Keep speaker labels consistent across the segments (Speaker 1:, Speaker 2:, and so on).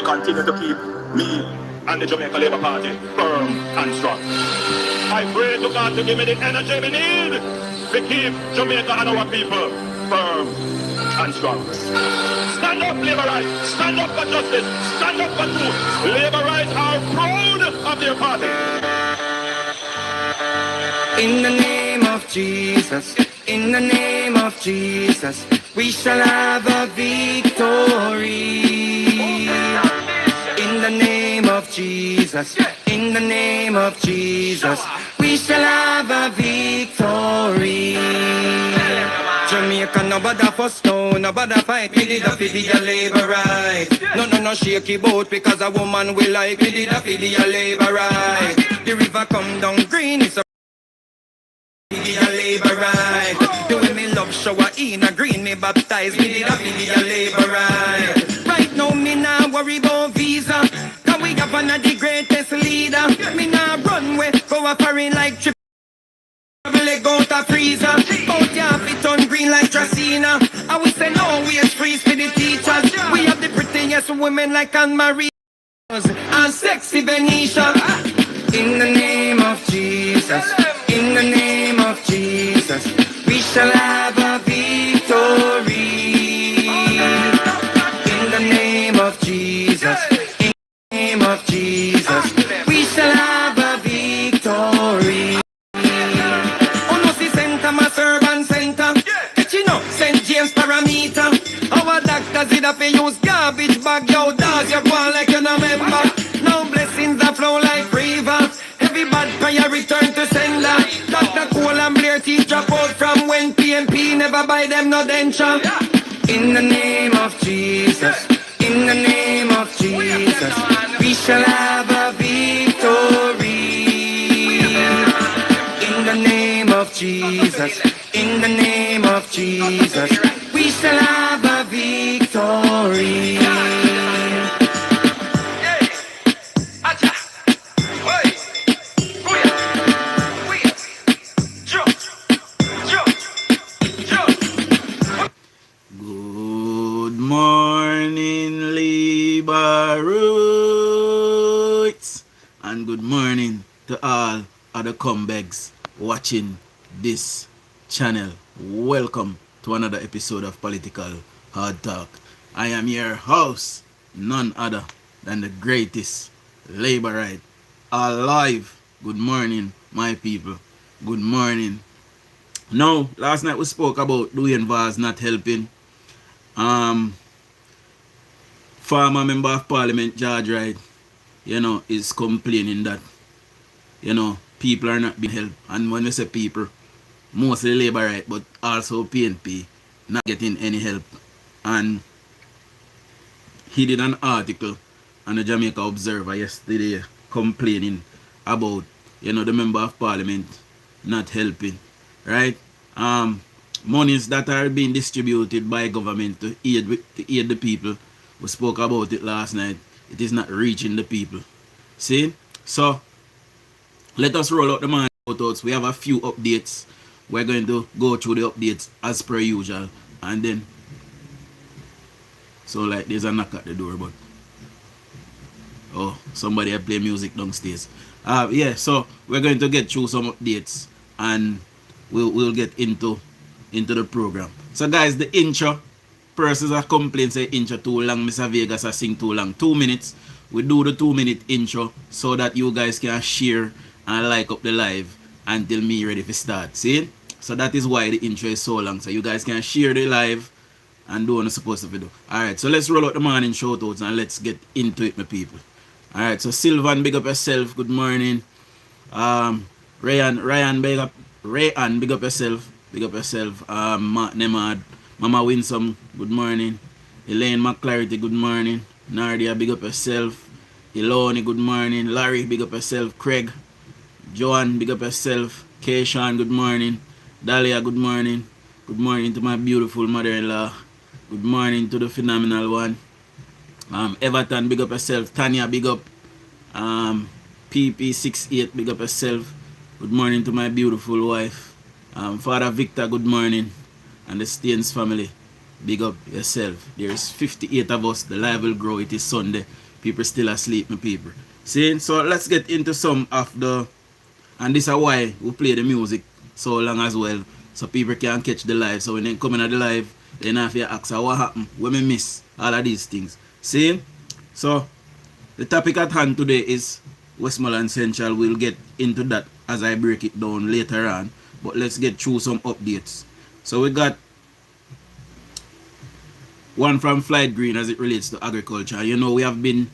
Speaker 1: to continue to keep me and the Jamaica Labour Party firm and strong. I pray to God to give me the energy we need to keep Jamaica and our people firm and strong. Stand up, Labourites. Stand up for justice. Stand up for truth. Labourites are proud of their party.
Speaker 2: In the name of Jesus, in the name of Jesus, we shall have a victory. In the name of Jesus, in the name of Jesus, we shall have a victory. Jamaica, nobody for stone, nobody fight. We did a for the labor right. No shaky boat because a woman we like. We did a for the labor right. The river come down green, it's a labor right. The way me love shower in a green, me baptize. Me did a for the labor right. Right now me nah worry about visa, cause we have one of the greatest leader. Me nah run way, go a foreign like trip. Leg out a freezer, out ya fit on green like Tracina. And we say no, we is freeze for the teachers. We have the prettiest women like Anne-Marie and sexy Venetia. In the name of Jesus, in the name of Jesus, we shall have a victory. In the name of Jesus, in the name of Jesus, we shall have a victory. Urban Center, you know, St. James Parameter. Our doctors did have to use garbage bag, yo, does you go like you no member. Now blessings that flow like river. Every bad prayer return to sender. Dr. Cole and Blair teach drop out from when PNP never buy them no denture. In the name of Jesus, in the name of Jesus, we shall have a victory. In the name of Jesus, in the name of Jesus, we shall have a victory.
Speaker 3: Good morning, Labourites, and good morning to all other comebacks watching this channel. Welcome to another episode of Political Hard Talk. I am your host, none other than the greatest Labourite alive. Good morning, my people. Good morning. Now, last night we spoke about DUJON'S not helping. Former member of Parliament George Wright, is complaining that, people are not being helped. And when we say people, mostly Labourite, but also PNP, not getting any help. And he did an article on the Jamaica Observer yesterday complaining about, the member of Parliament not helping, right? Monies that are being distributed by government to aid the people. We spoke about it last night. It is not reaching the people. See? So, let us roll out the man shoutouts. We have a few updates. We're going to go through the updates as per usual. And then, so like there's a knock at the door, but oh, somebody play music downstairs. So we're going to get through some updates and we'll get into the program. So guys, the intro, persons are complaining say intro too long, Mr. Vegas I sing too long. 2 minutes. We do the 2-minute intro so that you guys can share and like up the live until me ready to start. See? So that is why the intro is so long. So you guys can share the live and do what you're supposed to do. Alright, so let's roll out the morning shoutouts and let's get into it, my people. Alright, so Sylvan, big up yourself. Good morning. Ryan, big up yourself. Big up yourself. Nemad, Mama Winsome, good morning. Elaine McClarity, good morning. Nardia, big up yourself. Iloni, good morning. Larry, big up yourself. Craig, Joanne, big up yourself. Keishan, good morning. Dahlia, good morning. Good morning to my beautiful mother-in-law. Good morning to the phenomenal one. Everton, big up yourself. Tanya, big up. PP68, big up yourself. Good morning to my beautiful wife. Father Victor, good morning. And the Staines family, big up yourself. There's 58 of us. The live will grow. It is Sunday. People still asleep, my people. See, so let's get into some of the, and this is why we play the music so long as well, so people can catch the live. So when they come in at the live, they have to ask what happened, what me miss, all of these things. See, so the topic at hand today is Westmoreland Central. We'll get into that as I break it down later on, but let's get through some updates. So we got one from Flight Green as it relates to agriculture. You know, we have been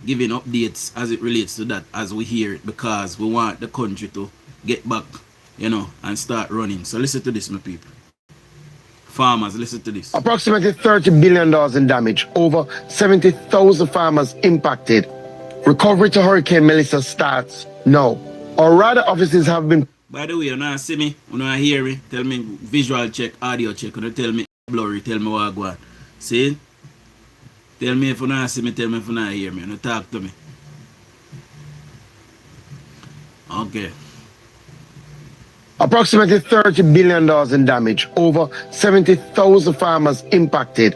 Speaker 3: giving updates as it relates to that as we hear it, because we want the country to get back, you know, and start running. So listen to this, my people. Farmers, listen to this.
Speaker 4: Approximately $30 billion in damage, over 70,000 farmers impacted. Recovery to Hurricane Melissa starts now. Or rather, offices have been...
Speaker 3: By the way, you know see me, you know hear me, tell me visual check, audio check, you tell me blurry, tell me what I go on. See? Tell me if you not see me, tell me if you not hear me, you talk to me. Okay.
Speaker 4: Approximately $30 billion in damage, over 70,000 farmers impacted.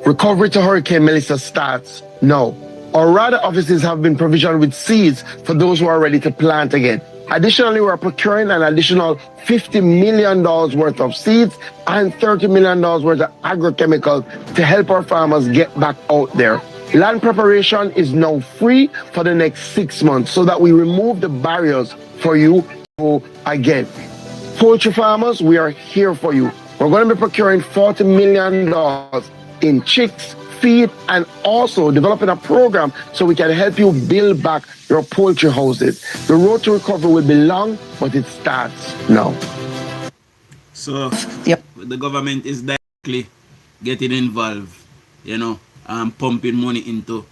Speaker 4: Recovery to Hurricane Melissa starts now. Or rather, offices have been provisioned with seeds for those who are ready to plant again. Additionally, we're procuring an additional $50 million worth of seeds and $30 million worth of agrochemicals to help our farmers get back out there. Land preparation is now free for the next 6 months so that we remove the barriers for you to again. Poultry farmers, we are here for you. We're going to be procuring $40 million in chicks, feed, and also developing a program so we can help you build back your poultry houses. The road to recovery will be long, but it starts now.
Speaker 3: So, yep, the government is directly getting involved, you know, pumping money into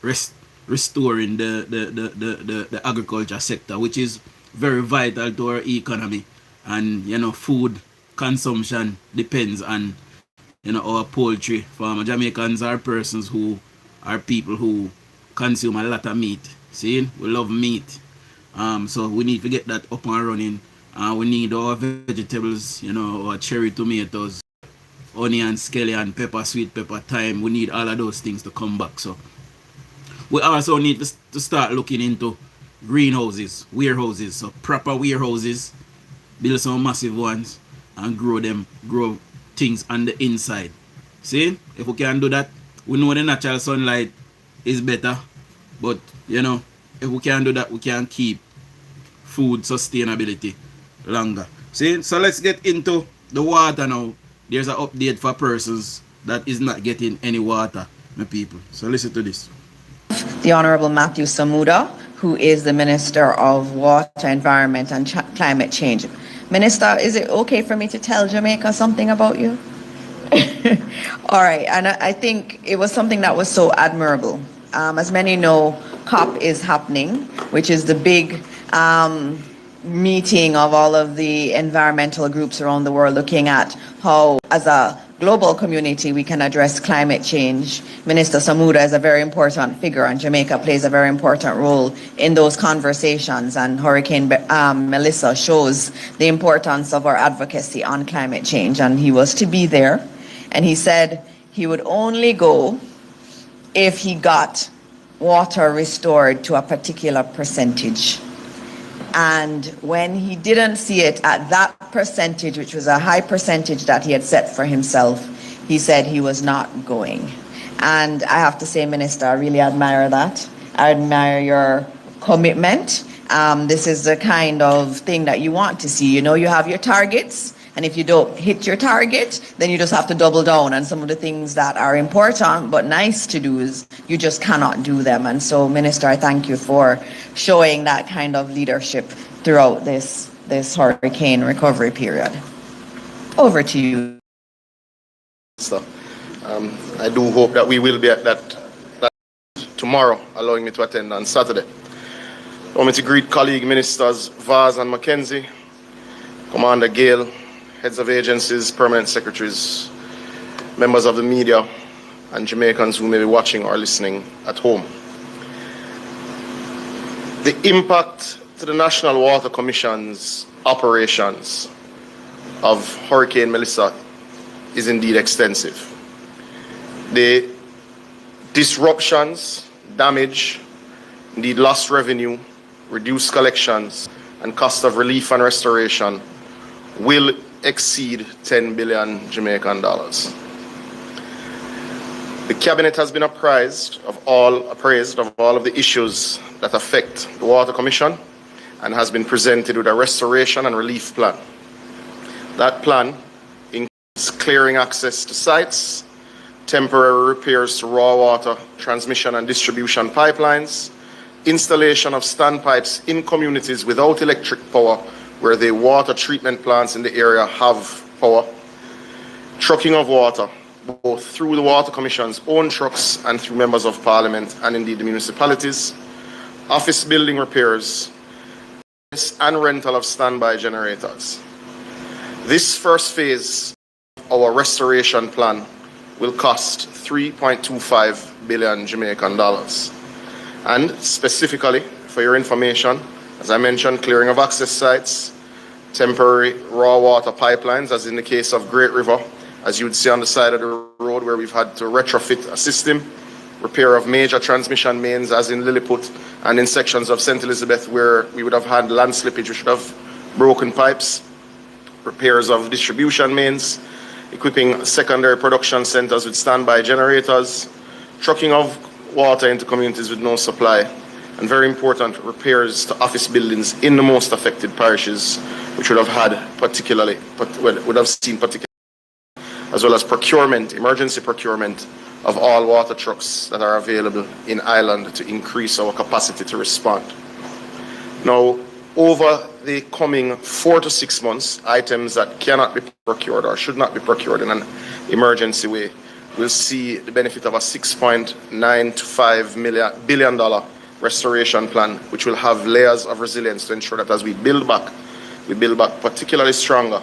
Speaker 3: restoring the agriculture sector, which is very vital to our economy. And, you know, food consumption depends on, you know, our poultry farmer. Jamaicans are persons who are people who consume a lot of meat. See, we love meat. So we need to get that up and running. We need our vegetables, you know, our cherry tomatoes, onion, scallion, pepper, sweet pepper, thyme. We need all of those things to come back. So we also need to start looking into greenhouses, warehouses. So proper warehouses, build some massive ones and grow things on the inside. See, if we can do that, we know the natural sunlight is better, but you know, if we can do that, we can keep food sustainability longer. See, so let's get into the water now. There's an update for persons that is not getting any water, my people. So listen to this.
Speaker 5: The Honorable Matthew Samuda, who is the Minister of Water, Environment and Climate Change. Minister, is it okay for me to tell Jamaica something about you? All right, and I think it was something that was so admirable. As many know, COP is happening, which is the big meeting of all of the environmental groups around the world, looking at how, as a global community, we can address climate change. Minister Samuda is a very important figure, and Jamaica plays a very important role in those conversations, and Hurricane Melissa shows the importance of our advocacy on climate change, and he was to be there, and he said he would only go if he got water restored to a particular percentage. And when he didn't see it at that percentage, which was a high percentage that he had set for himself, he said he was not going. And I have to say, Minister, I really admire that. I admire your commitment. This is the kind of thing that you want to see. You know, you have your targets, and if you don't hit your target, then you just have to double down on some of the things that are important but nice to do is you just cannot do them. And so, Minister, I thank you for showing that kind of leadership throughout this hurricane recovery period. Over to you.
Speaker 6: I do hope that we will be at that tomorrow, allowing me to attend on Saturday. I want me to greet colleague ministers Vaz and Mackenzie, Commander Gale, heads of agencies, permanent secretaries, members of the media, and Jamaicans who may be watching or listening at home. The impact to the National Water Commission's operations of Hurricane Melissa is indeed extensive. The disruptions, damage, indeed lost revenue, reduced collections, and cost of relief and restoration will exceed 10 billion Jamaican dollars. The Cabinet has been appraised of all of the issues that affect the Water Commission and has been presented with a restoration and relief plan. That plan includes clearing access to sites, temporary repairs to raw water transmission and distribution pipelines, installation of standpipes in communities without electric power where the water treatment plants in the area have power, trucking of water, both through the Water Commission's own trucks and through members of Parliament and indeed the municipalities, office building repairs, and rental of standby generators. This first phase of our restoration plan will cost 3.25 billion Jamaican dollars. And specifically, for your information, as I mentioned, clearing of access sites, temporary raw water pipelines, as in the case of Great River, as you would see on the side of the road where we've had to retrofit a system, repair of major transmission mains, as in Lilliput, and in sections of St. Elizabeth where we would have had land slippage, which would have broken pipes, repairs of distribution mains, equipping secondary production centers with standby generators, trucking of water into communities with no supply, and very important, repairs to office buildings in the most affected parishes, which would have had seen particularly, as well as procurement, emergency procurement of all water trucks that are available in Ireland to increase our capacity to respond. Now, over the coming 4 to 6 months, items that cannot be procured or should not be procured in an emergency way will see the benefit of a $6.95 billion restoration plan, which will have layers of resilience to ensure that as we build back particularly stronger.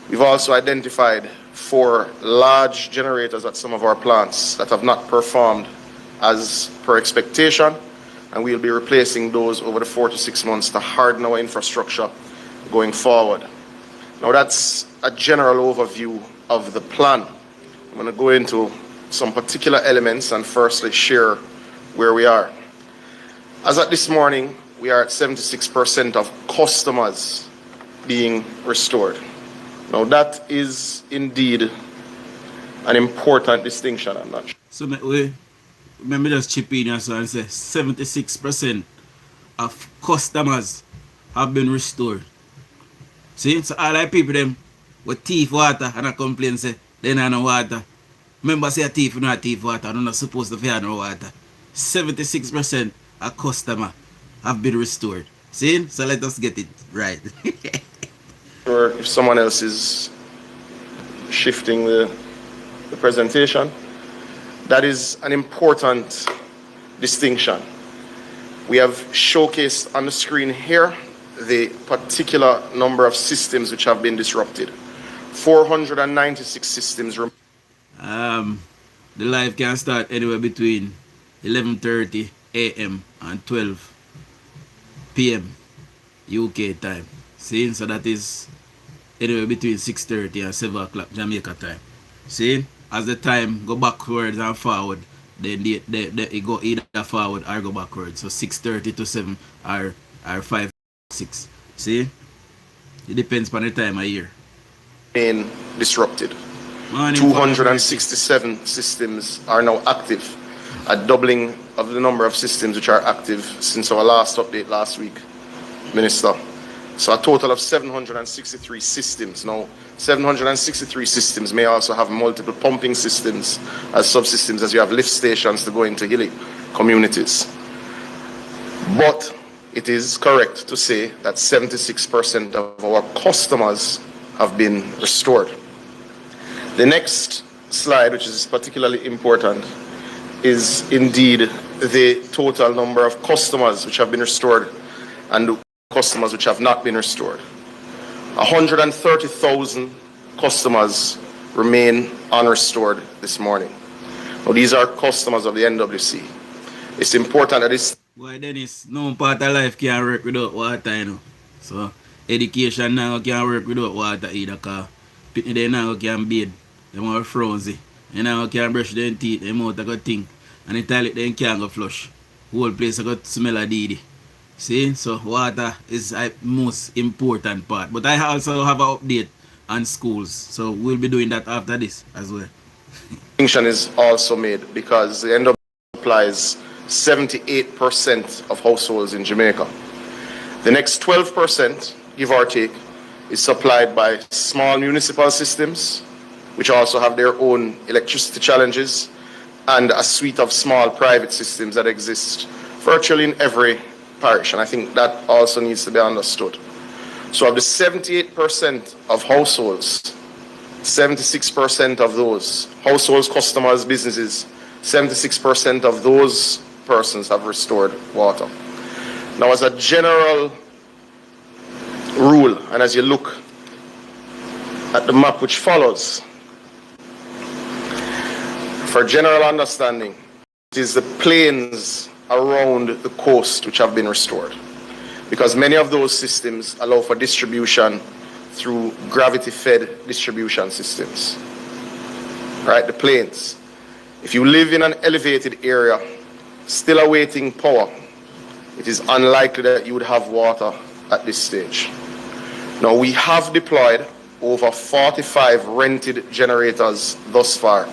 Speaker 6: We've also identified 4 large generators at some of our plants that have not performed as per expectation, and we'll be replacing those over the 4 to 6 months to harden our infrastructure going forward. Now that's a general overview of the plan. I'm going to go into some particular elements and firstly share where we are. As at this morning, we are at 76% of customers being restored. Now that is indeed an important distinction, I'm not sure.
Speaker 3: So let me just chip in and say 76% of customers have been restored. See, so all the people them with thief water and I complain say they don't no water. Remember say a thief not thief water, they're not supposed to have no water. 76% of customer have been restored. See? So let us get it right.
Speaker 6: Or if someone else is shifting the presentation, that is an important distinction. We have showcased on the screen here the particular number of systems which have been disrupted. 496 systems.
Speaker 3: The live can start anywhere between 11:30 a.m. and 12 p.m. UK time. See, so that is anywhere between 6:30 and 7 o'clock Jamaica time. See, as the time go backwards and forward, then it go either forward or go backwards. So 6:30 to 7 or 5, 6. See, it depends on the time of year.
Speaker 6: Being disrupted. 267 systems are now active, a doubling of the number of systems which are active since our last update last week, Minister. So a total of 763 systems. Now, 763 systems may also have multiple pumping systems as subsystems, as you have lift stations to go into hilly communities. But it is correct to say that 76% of our customers have been restored. The next slide, which is particularly important, is indeed the total number of customers which have been restored and customers which have not been restored. 130,000 customers remain unrestored this morning. Now, these are customers of the NWC. It's important that this...
Speaker 3: Boy, Dennis, no part of life can work without water, you know. So, education now can work without water either, because people they now can bathe. They want frozen. They now can brush their teeth, they mouth a good thing. and the toilet then can't go flush. Whole place I got smell a deedy. See, so water is the most important part. But I also have an update on schools, so we'll be doing that after this as well.
Speaker 6: Distinction is also made because the NW supplies 78% of households in Jamaica. The next 12%, give or take, is supplied by small municipal systems, which also have their own electricity challenges, and a suite of small private systems that exist virtually in every parish. And I think that also needs to be understood. So of the 78% of households, 76% of those households, customers, businesses, 76% of those persons have restored water. Now, as a general rule, and as you look at the map which follows, for general understanding, it is the plains around the coast which have been restored, because many of those systems allow for distribution through gravity-fed distribution systems. Right, the plains. If you live in an elevated area, still awaiting power, it is unlikely that you would have water at this stage. Now, we have deployed over 45 rented generators thus far,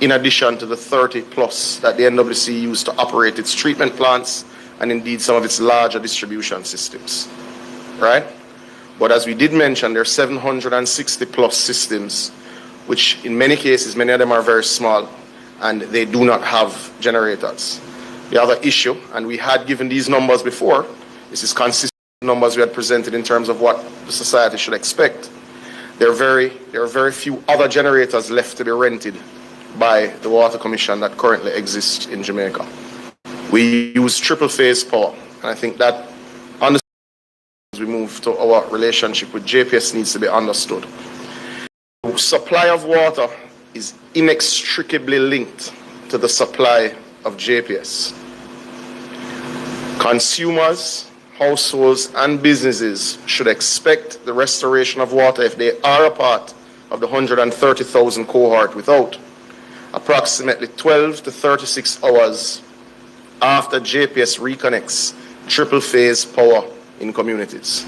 Speaker 6: in addition to the 30 plus that the NWC used to operate its treatment plants and indeed some of its larger distribution systems, right? But as we did mention, there are 760 plus systems, which in many cases, many of them are very small, and they do not have generators. The other issue, and we had given these numbers before, this is consistent with numbers we had presented in terms of what the society should expect. There are very few other generators left to be rented by the Water Commission that currently exists in Jamaica. We use triple phase power, and I think that as we move to our relationship with JPS needs to be understood. The supply of water is inextricably linked to the supply of JPS. Consumers, households, and businesses should expect the restoration of water if they are a part of the 130,000 cohort without approximately 12 to 36 hours after JPS reconnects triple phase power in communities.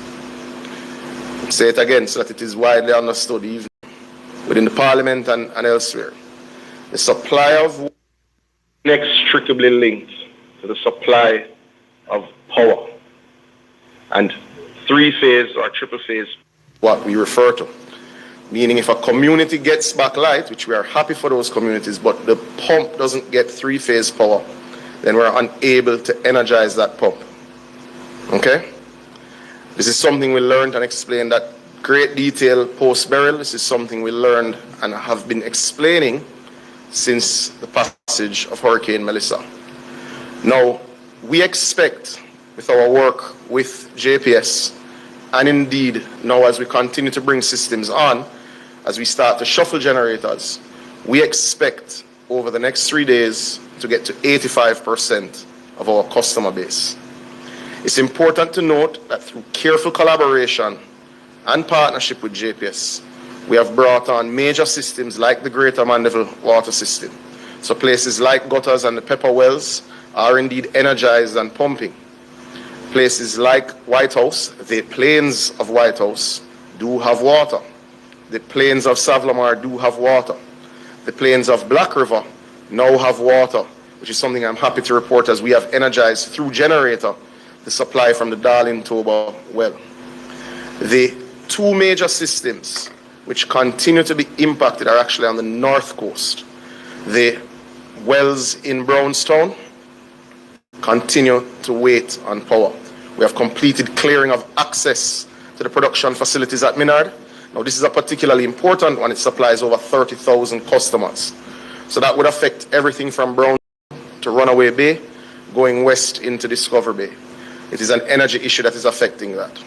Speaker 6: Say it again so that it is widely understood even within the parliament and elsewhere. The supply of water is inextricably linked to the supply of power, and three-phase or triple-phase, what we refer to. Meaning if a community gets back light, which we are happy for those communities, but the pump doesn't get three-phase power, then we're unable to energize that pump. Okay? This is something we learned and explained at great detail post-burial. This is something we learned and have been explaining since the passage of Hurricane Melissa. Now, we expect with our work with JPS, and indeed now as we continue to bring systems on, as we start to shuffle generators, we expect over the next 3 days to get to 85% of our customer base. It's important to note that through careful collaboration and partnership with JPS, we have brought on major systems like the Greater Mandeville Water System. So places like Gutters and the Pepper Wells are indeed energized and pumping. Places like White House, the plains of White House, do have water. The plains of Savlamar do have water. The plains of Black River now have water, which is something I'm happy to report as we have energized through generator the supply from the Darling Toba well. The two major systems which continue to be impacted are actually on the north coast. The wells in Brownstown continue to wait on power. We have completed clearing of access to the production facilities at Minard. Now this is a particularly important one. It supplies over 30,000 customers. So that would affect everything from Brown to Runaway Bay, going west into Discover Bay. It is an energy issue that is affecting that.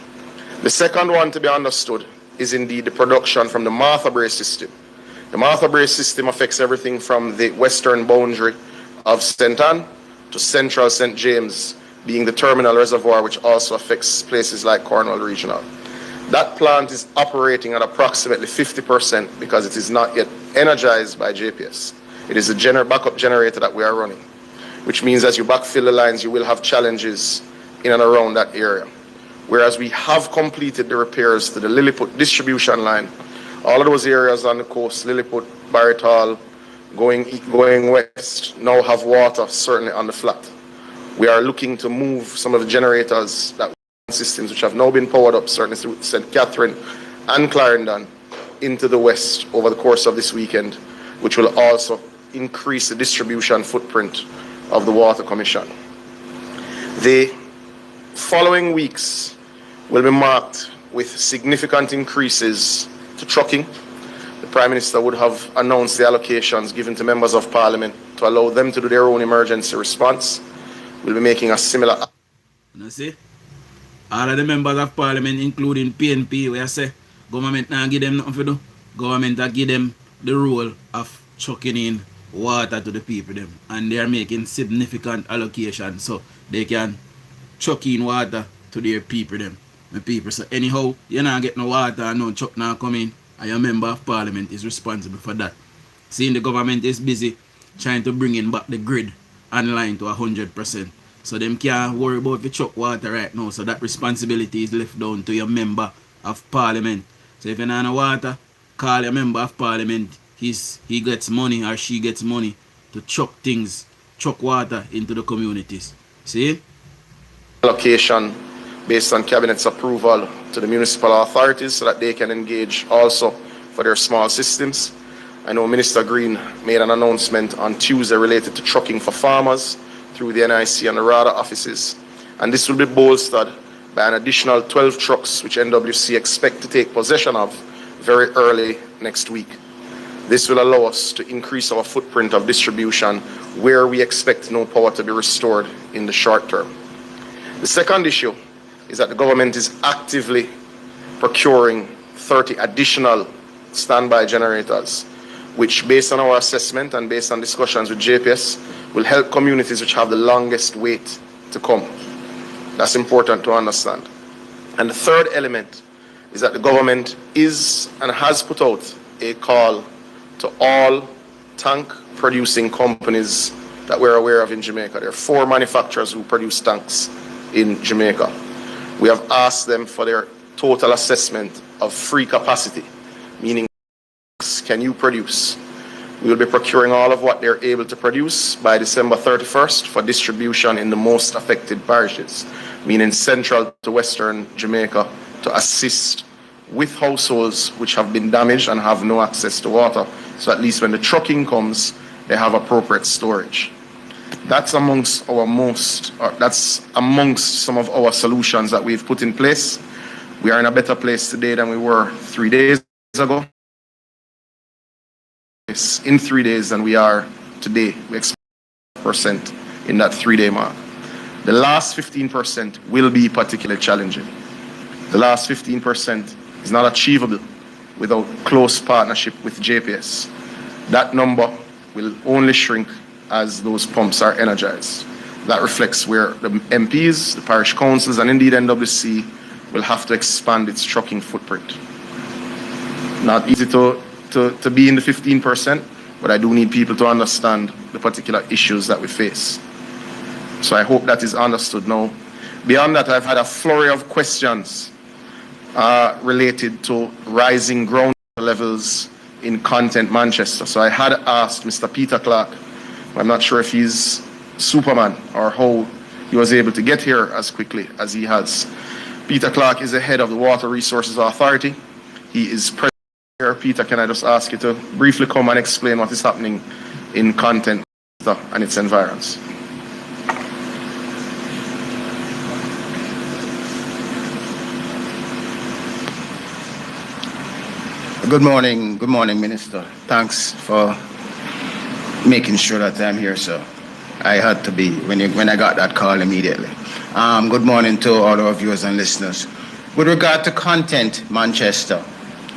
Speaker 6: The second one to be understood is indeed the production from the Martha Brae system. The Martha Brae system affects everything from the western boundary of St. Anne to central St. James, being the terminal reservoir, which also affects places like Cornwall Regional. That plant is operating at approximately 50% because it is not yet energized by JPS. It is a backup generator that we are running. which means as you backfill the lines, you will have challenges in and around that area. Whereas we have completed the repairs to the Lilliput distribution line, all of those areas on the coast, Lilliput, Barrett Hall, going west, now have water certainly on the flat. We are looking to move some of the generators, that systems which have now been powered up, certainly through St. Catherine and Clarendon, into the west over the course of this weekend, which will also increase the distribution footprint of the Water Commission. The following weeks will be marked with significant increases to trucking. The Prime Minister would have announced the allocations given to members of Parliament to allow them to do their own emergency response. We'll be making a similar...
Speaker 3: You see? All of the members of Parliament, including PNP, where I say government now give them nothing to do. Government will give them the role of chucking in water to the people them. And they are making significant allocations so they can chuck in water to their people them. My people. So anyhow, you not get no water and no chuck now come in. And your member of Parliament is responsible for that. Seeing the government is busy trying to bring in back the grid online to 100%. So them can't worry about the chuck water right now. So that responsibility is left down to your member of Parliament. So if you don't know water, call your member of Parliament. He gets money or she gets money to chuck things, chuck water into the communities. See?
Speaker 6: Allocation based on Cabinet's approval to the municipal authorities so that they can engage also for their small systems. I know Minister Green made an announcement on Tuesday related to trucking for farmers through the NIC and the RADA offices. And this will be bolstered by an additional 12 trucks which NWC expect to take possession of very early next week. This will allow us to increase our footprint of distribution where we expect no power to be restored in the short term. The second issue is that the government is actively procuring 30 additional standby generators, which based on our assessment and based on discussions with JPS, will help communities which have the longest wait to come. That's important to understand. And the third element is that the government is and has put out a call to all tank producing companies that we're aware of in Jamaica. There are 4 manufacturers who produce tanks in Jamaica. We have asked them for their total assessment of free capacity, meaning can you produce? We will be procuring all of what they're able to produce by December 31st for distribution in the most affected parishes, meaning central to western Jamaica, to assist with households which have been damaged and have no access to water. So at least when the trucking comes, they have appropriate storage. That's amongst some of our solutions that we've put in place. We are in a better place today than we were 3 days ago. In 3 days than we are today. We expect % in that 3-day mark. The last 15% will be particularly challenging. The last 15% is not achievable without close partnership with JPS. That number will only shrink as those pumps are energized. That reflects where the MPs, the parish councils, and indeed NWC will have to expand its trucking footprint. Not easy to be in the 15%, but I do need people to understand the particular issues that we face. So I hope that is understood now. Beyond that, I've had a flurry of questions related to rising ground levels in Content Manchester. So I had asked Mr. Peter Clark, I'm not sure if he's Superman or how he was able to get here as quickly as he has. Peter Clark is the head of the Water Resources Authority. He is present here. Peter, can I just ask you to briefly come and explain what is happening in Content and its environs?
Speaker 7: Good morning, Minister. Thanks for making sure that I'm here, sir. I had to be when I got that call immediately. Good morning to all our viewers and listeners. With regard to Content Manchester,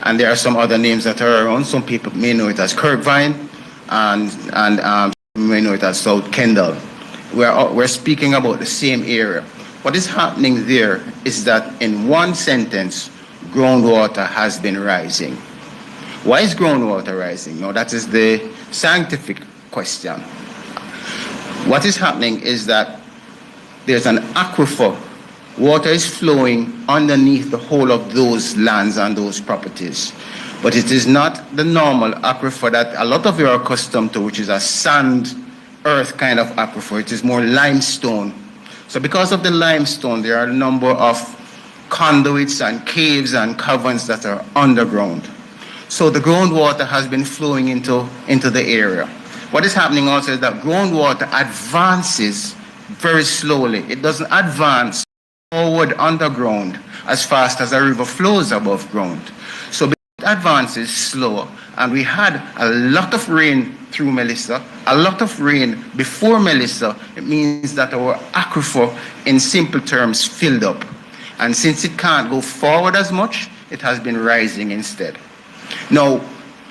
Speaker 7: and there are some other names that are around. Some people may know it as Kirkvine, and may know it as South Kendall. We're speaking about the same area. What is happening there is that in one sentence, groundwater has been rising. Why is groundwater rising? Now, that is the scientific question. What is happening is that there's an aquifer. Water is flowing underneath the whole of those lands and those properties. But it is not the normal aquifer that a lot of you are accustomed to, which is a sand, earth kind of aquifer. It is more limestone. So because of the limestone, there are a number of conduits and caves and caverns that are underground. So the groundwater has been flowing into the area. What is happening also is that groundwater advances very slowly. It doesn't advance forward underground as fast as a river flows above ground. So it advances slower. And we had a lot of rain through Melissa, a lot of rain before Melissa. It means that our aquifer, in simple terms, filled up. And since it can't go forward as much, it has been rising instead. Now,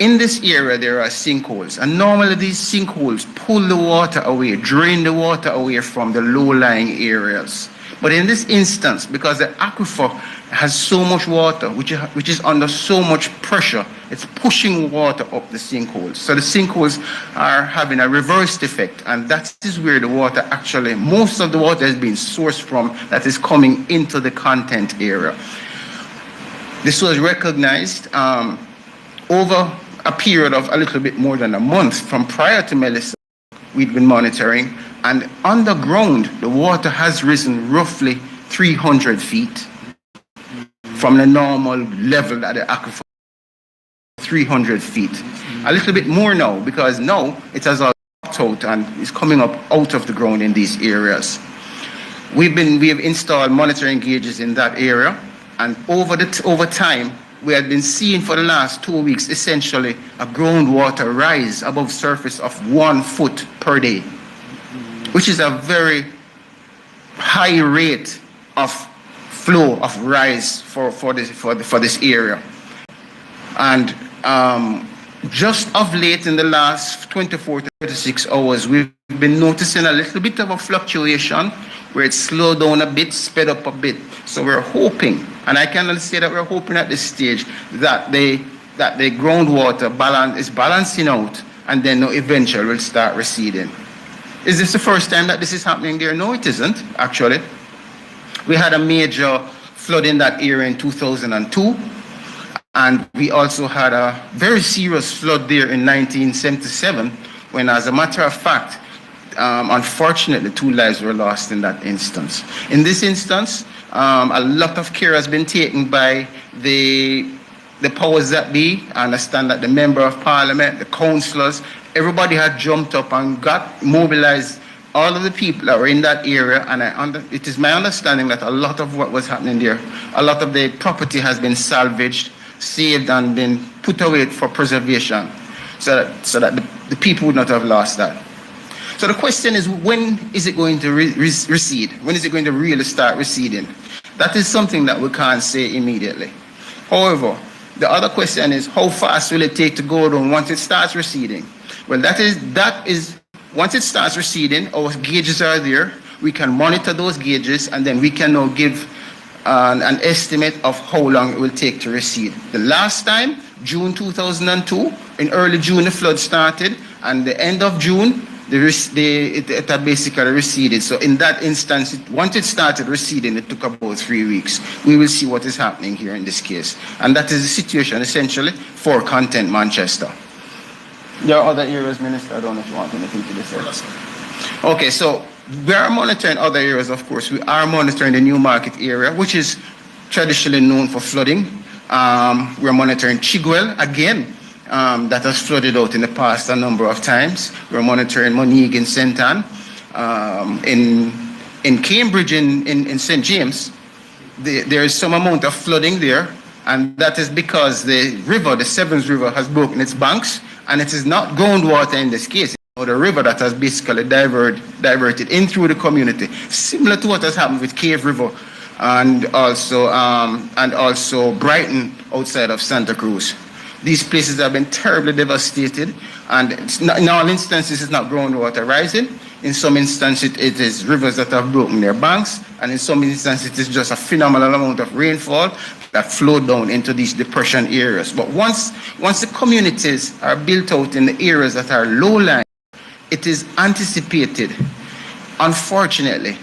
Speaker 7: in this area, there are sinkholes, and normally these sinkholes pull the water away, drain the water away from the low-lying areas. But in this instance, because the aquifer has so much water, which is under so much pressure, it's pushing water up the sinkholes. So the sinkholes are having a reversed effect, and that is where the water actually, most of the water is being sourced from that is coming into the content area. This was recognized over a period of a little bit more than a month from prior to Melissa. We've been monitoring, and underground, the water has risen roughly 300 feet from the normal level that the aquifer, 300 feet. A little bit more now, because now it has all popped out and is coming up out of the ground in these areas. We have installed monitoring gauges in that area, and over time, we had been seeing for the last 2 weeks essentially a groundwater rise above surface of 1 foot per day, which is a very high rate of flow of rise for this area. And just of late, in the last 24 to 36 hours, we've been noticing a little bit of a fluctuation where it slowed down a bit, sped up a bit. So we're hoping, and I can only say that we're hoping at this stage that the groundwater balance is balancing out, and then eventually will start receding. Is this the first time that this is happening there? No, it isn't, actually. We had a major flood in that area in 2002, and we also had a very serious flood there in 1977, when, as a matter of fact, unfortunately, 2 lives were lost in that instance. In this instance, a lot of care has been taken by the powers that be. I understand that the Member of Parliament, the councillors, everybody had jumped up and got mobilized, all of the people that were in that area, and it is my understanding that a lot of what was happening there, a lot of the property has been salvaged, saved, and been put away for preservation, so that the people would not have lost that. So the question is, when is it going to recede? When is it going to really start receding? That is something that we can't say immediately. However, the other question is, how fast will it take to go down once it starts receding? Well, that is once it starts receding, our gauges are there. We can monitor those gauges, and then we can now give an estimate of how long it will take to recede. The last time, June 2002, in early June, the flood started, and the end of June, it had basically receded. So in that instance, once it started receding, it took about 3 weeks. We will see what is happening here in this case. And that is the situation, essentially, for Content Manchester. There are other areas, Minister. I don't know if you want anything to this. Okay, so we are monitoring other areas, of course. We are monitoring the Newmarket area, which is traditionally known for flooding. We're monitoring Chigwell, again, that has flooded out in the past a number of times. We're monitoring Monique in St. Anne. In Cambridge, in St. James, there is some amount of flooding there, and that is because the river, the Sevens River, has broken its banks, and it is not groundwater in this case. It's the river that has basically diverted in through the community, similar to what has happened with Cave River and also Brighton outside of Santa Cruz. These places have been terribly devastated, and in all instances it's not groundwater rising. In some instances it is rivers that have broken their banks, and in some instances it is just a phenomenal amount of rainfall that flow down into these depression areas. But once the communities are built out in the areas that are low-lying, it is anticipated unfortunately,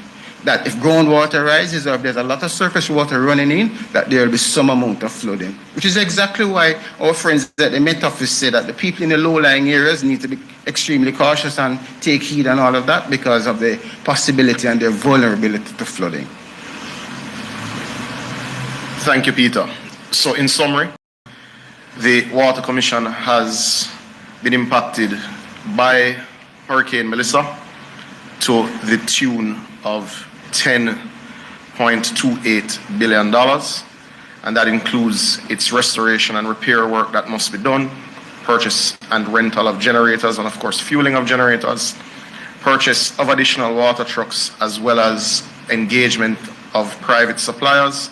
Speaker 7: that if groundwater rises or if there's a lot of surface water running in, that there will be some amount of flooding, which is exactly why our friends at the Met Office say that the people in the low-lying areas need to be extremely cautious and take heed and all of that because of the possibility and their vulnerability to flooding.
Speaker 6: Thank you, Peter. So in summary, the Water Commission has been impacted by Hurricane Melissa to the tune of $10.28 billion, and that includes its restoration and repair work that must be done, purchase and rental of generators, and of course fueling of generators, purchase of additional water trucks, as well as engagement of private suppliers,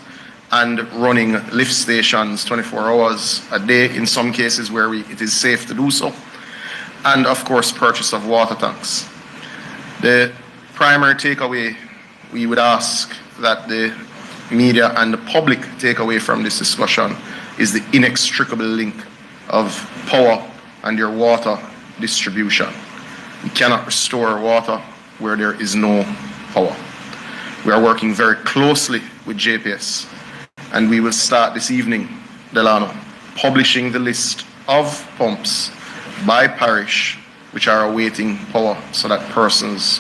Speaker 6: and running lift stations 24 hours a day in some cases where it is safe to do so, and of course purchase of water tanks. The primary takeaway we would ask that the media and the public take away from this discussion is the inextricable link of power and your water distribution. We cannot restore water where there is no power. We are working very closely with JPS, and we will start this evening, Delano, publishing the list of pumps by parish which are awaiting power so that persons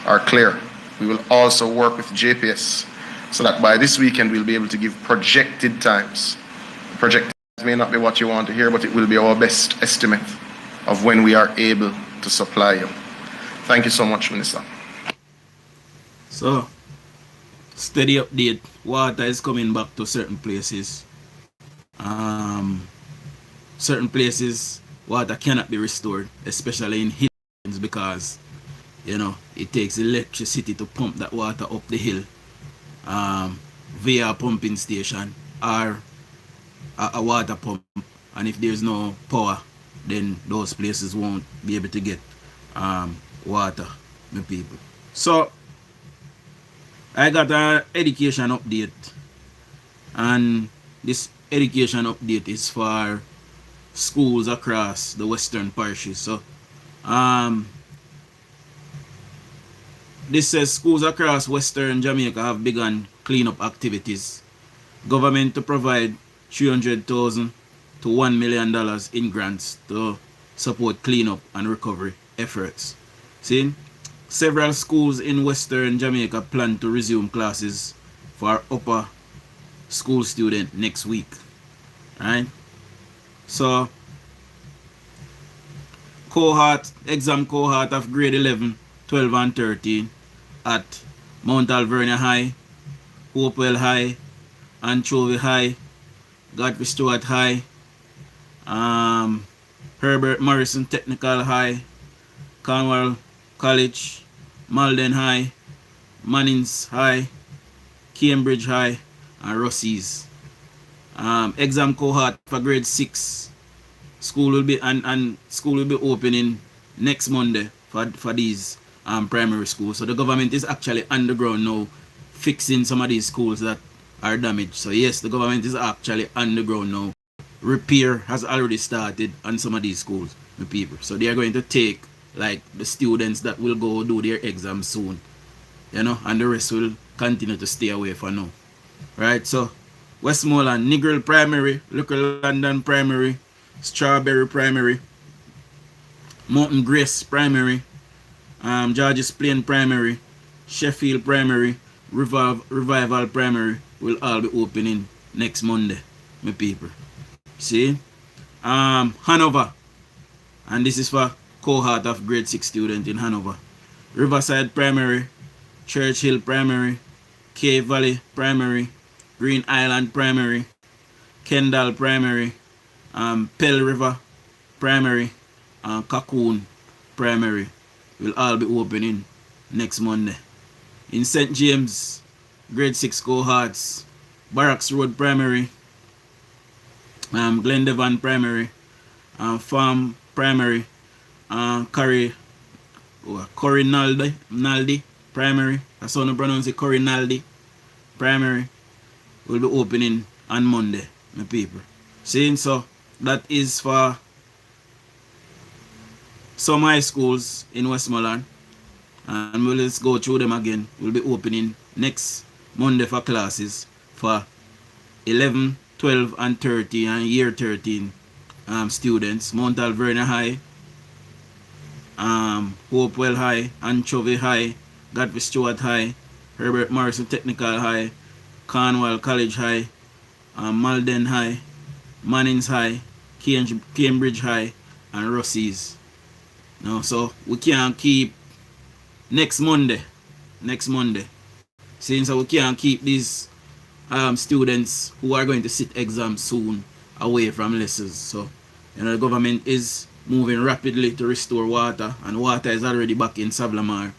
Speaker 6: are clear. We will also work with JPS so that by this weekend we'll be able to give projected times. Projected times may not be what you want to hear, but it will be our best estimate of when we are able to supply you. Thank you so much, Minister.
Speaker 3: So, steady update. Water is coming back to certain places. Certain places, water cannot be restored, especially in hills, because it takes electricity to pump that water up the hill via a pumping station or a water pump. And if there's no power, then those places won't be able to get water, my people. So, I got an education update, and this education update is for schools across the western parishes. So, this says schools across western Jamaica have begun cleanup activities. Government to provide $300,000 to $1 million in grants to support cleanup and recovery efforts. See, several schools in western Jamaica plan to resume classes for upper school students next week. Right? So, exam cohort of grade 11, 12 and 13 at Mount Alvernia High, Hopewell High, Anchovy High, Godfrey Stewart High, Herbert Morrison Technical High, Cornwall College, Malden High, Mannings High, Cambridge High, and Rossies. Exam cohort for grade 6. School will be opening next Monday for these primary schools. So the government is actually on the ground now fixing some of these schools that are damaged. So yes, the government is actually on the ground now. Repair has already started on some of these schools, the people. So they are going to take like the students that will go do their exams soon, and the rest will continue to stay away for now. Right? So Westmoreland, Negril Primary, Little London Primary, Strawberry Primary, Mountain Grace Primary, Georges Plain Primary, Sheffield Primary, Revival Primary will all be opening next Monday, my people. See? Hanover, and this is for cohort of grade 6 students in Hanover. Riverside Primary, Church Hill Primary, Cave Valley Primary, Green Island Primary, Kendall Primary, Pell River Primary, and Cocoon Primary will all be opening next Monday. In St. James, grade 6 cohorts, Barracks Road Primary, Glendevon Primary, Farm Primary, Corinaldi Primary, that's how you pronounce it, Corinaldi Primary, will be opening on Monday, my people. See, so that is for some high schools in Westmoreland. And we'll just go through them again. We'll be opening next Monday for classes for 11, 12, and 13 and year 13 students. Mount Alvernia High, Hopewell High, Anchovy High, Godfrey Stewart High, Herbert Morrison Technical High, Cornwall College High, Malden High, Mannings High, Cambridge High, and Rossies. No, so we can't keep next Monday, since we can't keep these students who are going to sit exams soon away from lessons. So, the government is moving rapidly to restore water, and water is already back in Savlamar.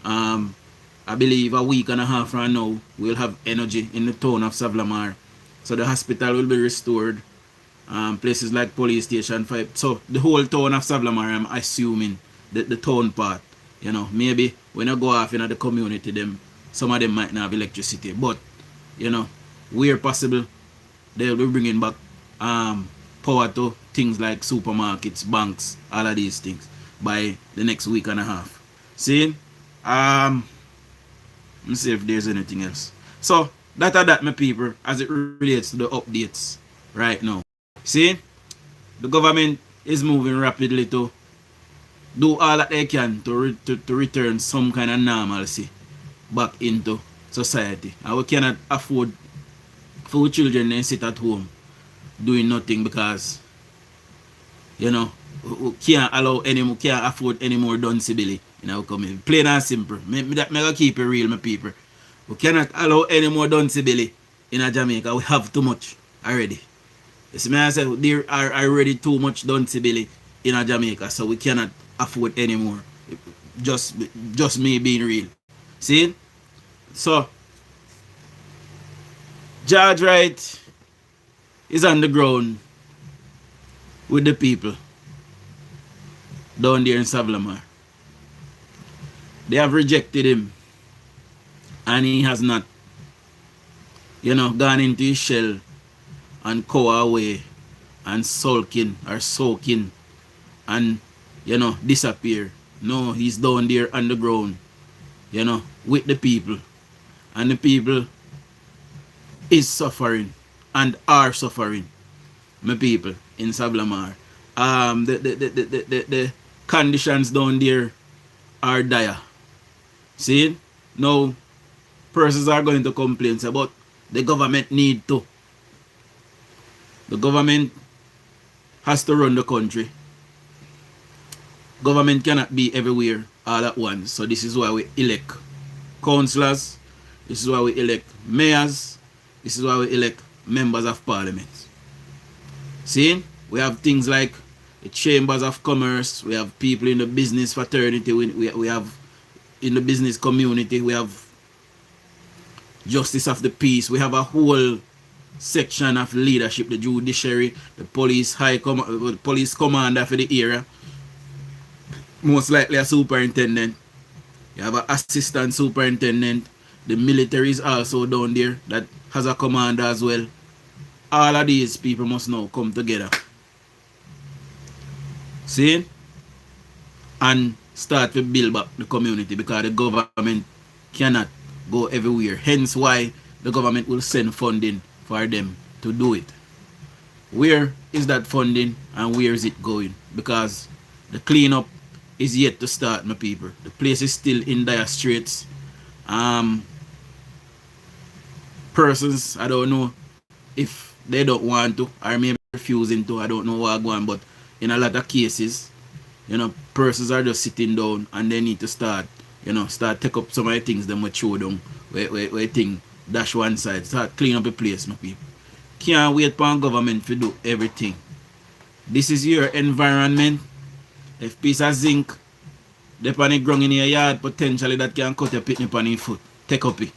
Speaker 3: I believe a week and a half from now, we'll have energy in the town of Savlamar. So the hospital will be restored. Places like police station, so the whole town of Savlamar, I'm assuming, the town part, maybe when I go off in the community, some of them might not have electricity, but, where possible, they'll be bringing back power to things like supermarkets, banks, all of these things by the next week and a half. See? Let's see if there's anything else. So, that, my people, as it relates to the updates right now. See? The government is moving rapidly to do all that they can to return some kind of normalcy back into society. And we cannot afford for children to sit at home doing nothing because, we can't afford any more dunceability in our community. Plain and simple. Me keep it real, my people. We cannot allow any more dunceability in Jamaica. We have too much already. You see me, I say there are already too much dunceability in Jamaica, so we cannot afford any more. Just me being real. See? So, George Wright is on the ground with the people down there in Savlamar. They have rejected him, and he has not, gone into his shell and cower away and sulking or soaking and, disappear. No, he's down there on the ground, with the people. And the people is suffering and are suffering, my people, in Savlamar. The conditions down there are dire. See? Now, persons are going to complain about the government need to. The government has to run the country. Government cannot be everywhere all at once. So this is why we elect councillors. This is why we elect mayors. This is why we elect members of parliament. See? We have things like the chambers of commerce. We have people in the business fraternity. We have in the business community. We have justice of the peace. We have a whole section of leadership, the judiciary, the police police commander for the area, most likely a superintendent. You have an assistant superintendent. The military is also down there that has a commander as well. All of these people must now come together. See? And start to build back the community, because the government cannot go everywhere. Hence why the government will send funding for them to do it. Where is that funding and where is it going? Because the cleanup is yet to start, my people. The place is still in dire straits. Persons, I don't know if they don't want to or maybe refusing to. I don't know what going on, but in a lot of cases, persons are just sitting down and they need to start take up some of the things them we throw down, where thing dash one side, start clean up the place, my people. Can't wait for government to do everything. This is your environment. If piece of zinc they on the ground in your yard, potentially that can cut your picnic on your foot. Take up it.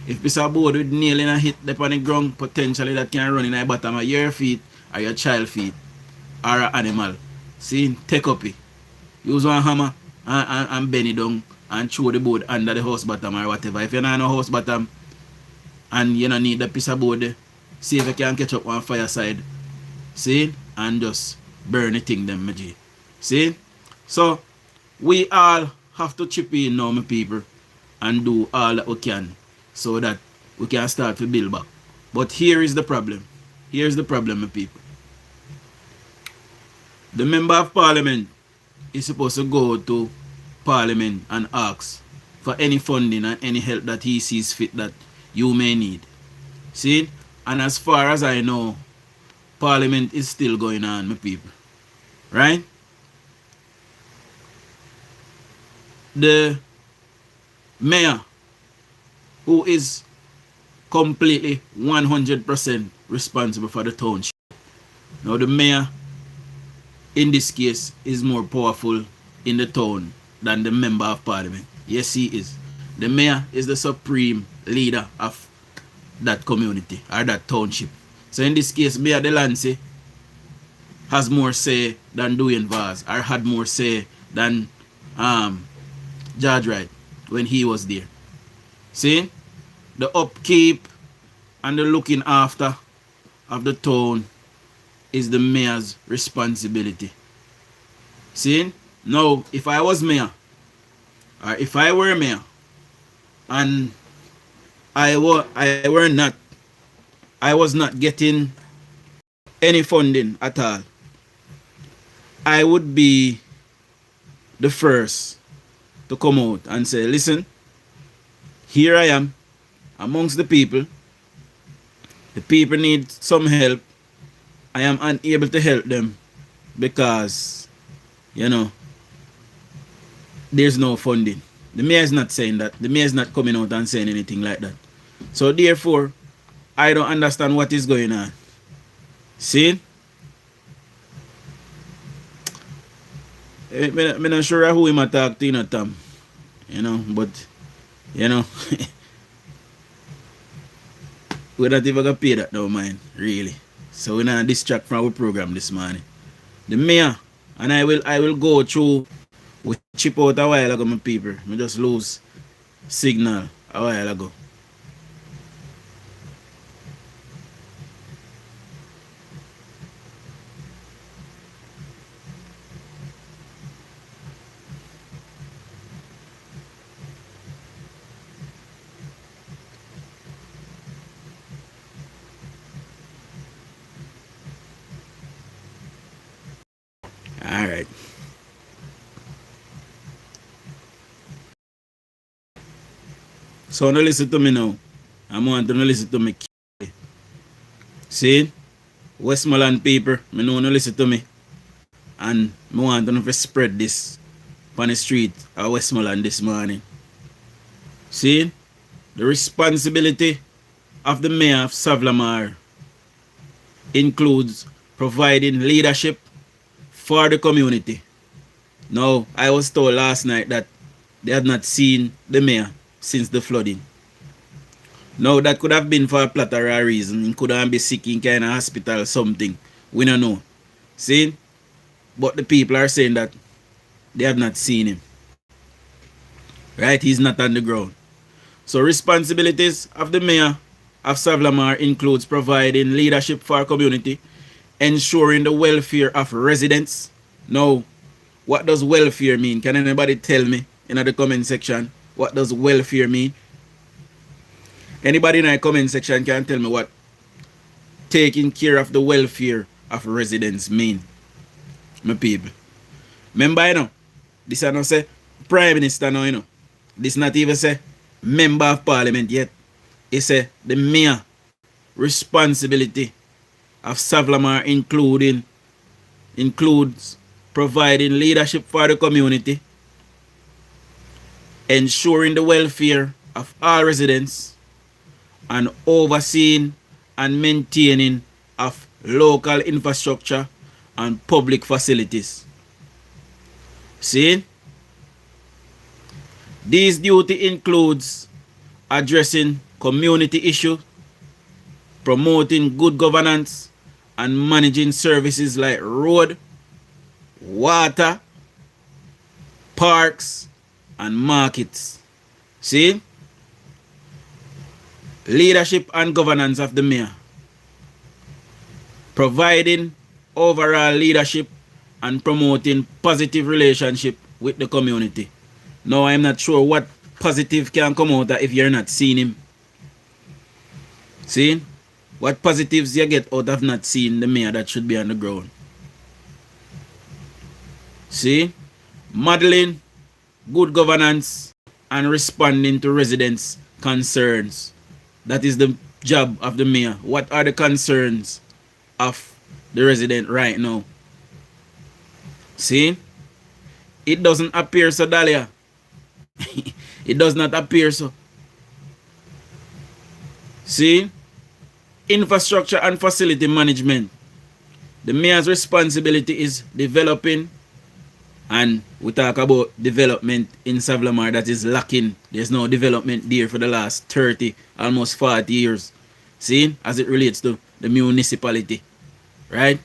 Speaker 3: If piece of board with nail in a hit they on the ground, potentially that can run in the bottom of your feet or your child feet or an animal. See, take up it. Use one hammer and bend it down and throw the board under the house bottom or whatever. If you don't have no house bottom and you don't need the piece of board there, see if you can catch up on fireside. See? And just burn the thing them, my G. See? So, we all have to chip in now, my people, and do all that we can so that we can start to build back. But here is the problem. Here's the problem, my people. The member of parliament is supposed to go to parliament and ask for any funding and any help that he sees fit that you may need. See? And as far as I know, parliament is still going on, my people. Right? The mayor, who is completely 100% responsible for the township. Now the mayor, in this case, is more powerful in the town than the member of parliament. Yes, he is. The mayor is the supreme leader of that community or that township. So in this case, Mayor Delancey has more say than DUJON'S or had more say than George Wright when he was there. See? The upkeep and the looking after of the town is the mayor's responsibility. See? Now, if I was mayor, or if I were mayor, and I was not getting any funding at all, I would be the first to come out and say, listen, here I am amongst the people. The people need some help. I am unable to help them because, you know, there's no funding. The mayor is not saying that. The mayor is not coming out and saying anything like that. So therefore, I don't understand what is going on. See? I'm not sure who him attack to, you know, Tom. You know, but, you know, we're not even going to pay that now, man, really. So we're not distract from our program this morning. The mayor, and I will go through, we chip out a while ago, my people. We just lose signal a while ago. Alright. So now listen to me now. I want to listen to me. See? Westmoreland people, I know to listen to me. And I want to spread this on the street of Westmoreland this morning. See? The responsibility of the mayor of Savlamar includes providing leadership for the community. Now, I was told last night that they had not seen the mayor since the flooding. Now, that could have been for a plethora of reasons. He could have been sick in kind of hospital or something. We don't know. See? But the people are saying that they have not seen him. Right? He's not on the ground. So responsibilities of the mayor of Savlamar includes providing leadership for our community, ensuring the welfare of residents. Now, what does welfare mean? Can anybody tell me in the comment section what does welfare mean? Anybody in the comment section can tell me what taking care of the welfare of residents mean? My people. Remember, you know, this is not say Prime Minister now, you know. This not even say Member of Parliament yet. It say the mayor responsibility of Savlamar includes providing leadership for the community, ensuring the welfare of all residents, and overseeing and maintaining of local infrastructure and public facilities. See? These duty includes addressing community issues, promoting good governance, and managing services like road, water, parks, and markets. See? Leadership and governance of the mayor. Providing overall leadership and promoting positive relationship with the community. Now I'm not sure what positive can come out of if you're not seeing him. See? What positives you get out of not seeing the mayor that should be on the ground. See? Modeling good governance and responding to residents' concerns. That is the job of the mayor. What are the concerns of the resident right now? See? It doesn't appear so, Dahlia. It does not appear so. See? Infrastructure and facility management. The mayor's responsibility is developing, and we talk about development in Savlamar that is lacking. There's no development there for the last 30, almost 40 years. See? As it relates to the municipality. Right?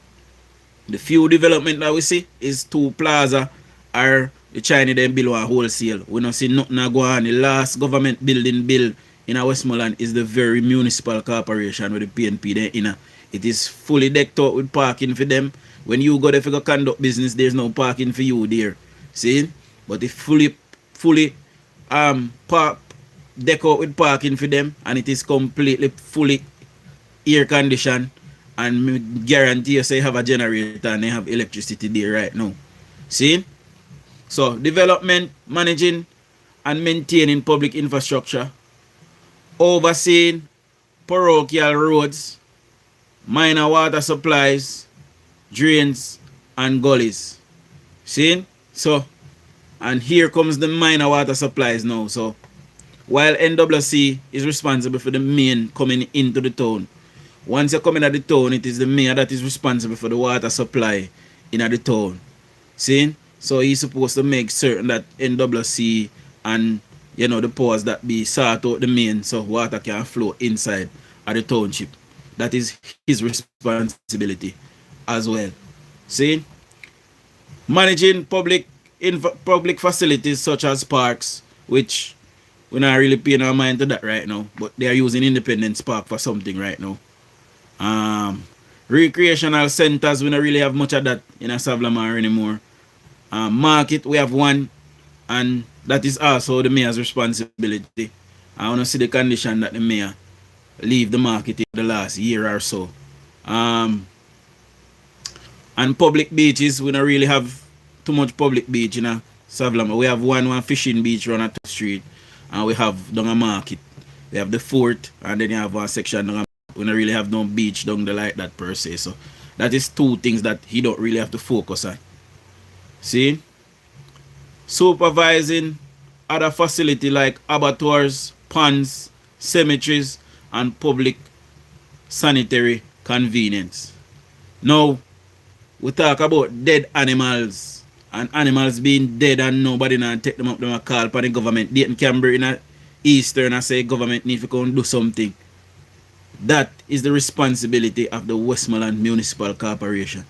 Speaker 3: The few development that we see is 2 plaza or the China them build one wholesale. We don't see nothing go on. The last government building built in Westmoreland is the very municipal corporation with the PNP there in. It is fully decked out with parking for them. When you go there for go conduct business, there's no parking for you there. See? But it fully decked out with parking for them, and it is completely fully air conditioned, and me guarantee you say have a generator and they have electricity there right now. See? So development, managing and maintaining public infrastructure, overseeing parochial roads, minor water supplies, drains and gullies. See? So, and here comes the minor water supplies now. So while NWC is responsible for the main coming into the town, once you come in at the town, it is the mayor that is responsible for the water supply in the town. See? So he's supposed to make certain that NWC and the powers that be sort out the main so water can flow inside of the township. That is his responsibility as well. See? Managing public facilities such as parks, which we're not really paying our mind to that right now, but they are using Independence Park for something right now. Recreational centers, we don't really have much of that in Savlamar anymore. Market, we have one, and that is also the mayor's responsibility. I want to see the condition that the mayor leave the market in the last year or so. And public beaches, we don't really have too much public beach in Savlamar. We have one fishing beach run at the street, and we have down a market. We have the fort, and then you have one section down a, we don't really have no beach down there like that per se. So that is 2 things that he don't really have to focus on. See? Supervising other facility like abattoirs, ponds, cemeteries, and public sanitary convenience. Now, we talk about dead animals, and animals being dead and nobody not take them up, them a call for the government. Dayton Canberra in a Eastern and say government need to come do something. That is the responsibility of the Westmoreland Municipal Corporation.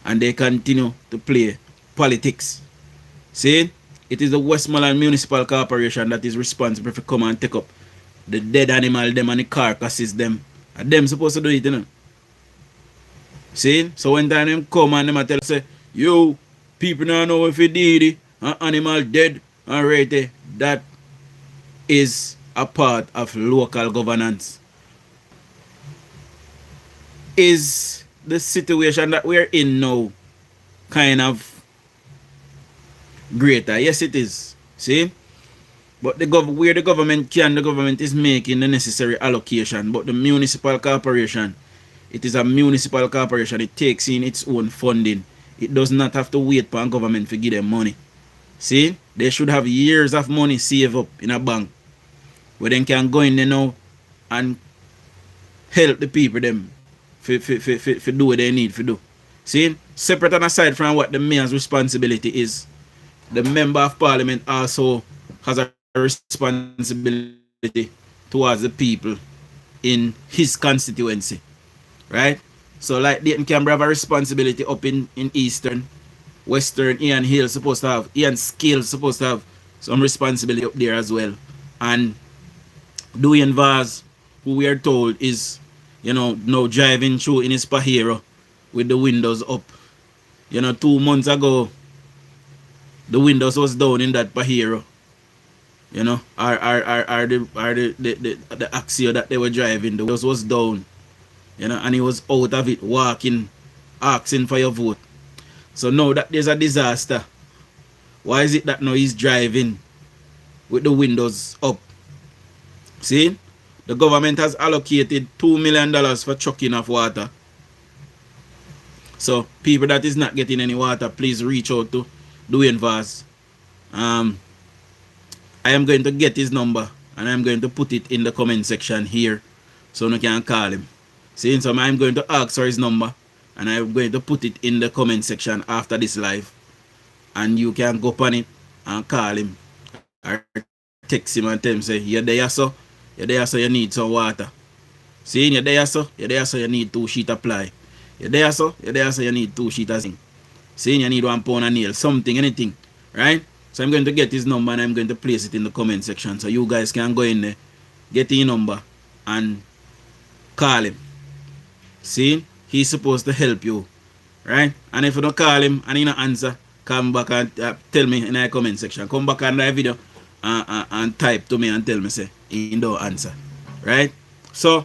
Speaker 3: And they continue to play politics. See? It is the Westmoreland Municipal Corporation that is responsible for come and take up the dead animal them and the carcasses them. And them supposed to do it, See? So when time them come and them tell say, yo, people don't know if it did it, an animal dead and right there. That is a part of local governance. Is the situation that we're in now kind of greater? Yes, it is. See? But where the government can, the government is making the necessary allocation. But the municipal corporation, it is a municipal corporation. It takes in its own funding. It does not have to wait for a government to give them money. See? They should have years of money saved up in a bank where they can go in there now and help the people them for do what they need to do. See? Separate and aside from what the mayor's responsibility is, the member of parliament also has a responsibility towards the people in his constituency. Right? So like Dayton Canberra have a responsibility up in Eastern, Western, Ian Hill supposed to have, Ian Skill supposed to have some responsibility up there as well. And DUJON'S, who we are told is, now driving through in his Pajero with the windows up. 2 months ago, the windows was down in that Pajero. You know, the Axio that they were driving, the wheels was down. You know, and he was out of it, walking, asking for your vote. So now that there's a disaster, why is it that now he's driving with the windows up? See? The government has allocated $2 million for trucking of water. So people that is not getting any water, please reach out to DUJON'S. I am going to get his number and I'm going to put it in the comment section here so you can call him. See, so I'm going to ask for his number and I'm going to put it in the comment section after this live. And you can go on it and call him or text him and tell him, say, you're there, so you need some water. See, you're there, so you need 2 sheets of ply. You're there, so you need 2 sheets of zinc. See, you need 1 pound of nail, something, anything, right? So I'm going to get his number and I'm going to place it in the comment section so you guys can go in there, get his number and call him. See, he's supposed to help you, right? And if you don't call him and he don't answer, come back and tell me in the comment section. Come back on the video and type to me and tell me, say, he don't answer, right? So,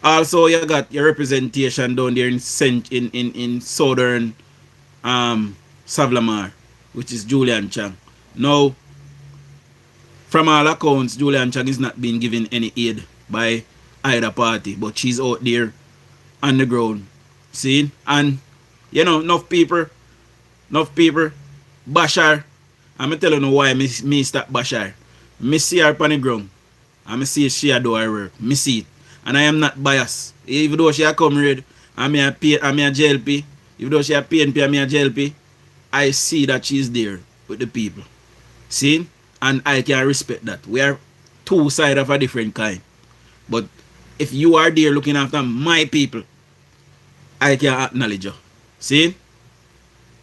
Speaker 3: also you got your representation down there in southern Savlamar, which is Julian Chang. Now, from all accounts, Julian Chang is not being given any aid by either party, but she's out there on the ground. See? And, you know, enough people, Bashar, I'm telling you why me start Bashar. Me see her on the ground, and me see she do her work. Me see it. And I am not biased. Even though she a comrade, and me a JLP, even though she a PNP and me a JLP, I see that she's there with the people. See? And I can respect that. We are 2 sides of a different kind. But if you are there looking after my people, I can acknowledge you. See?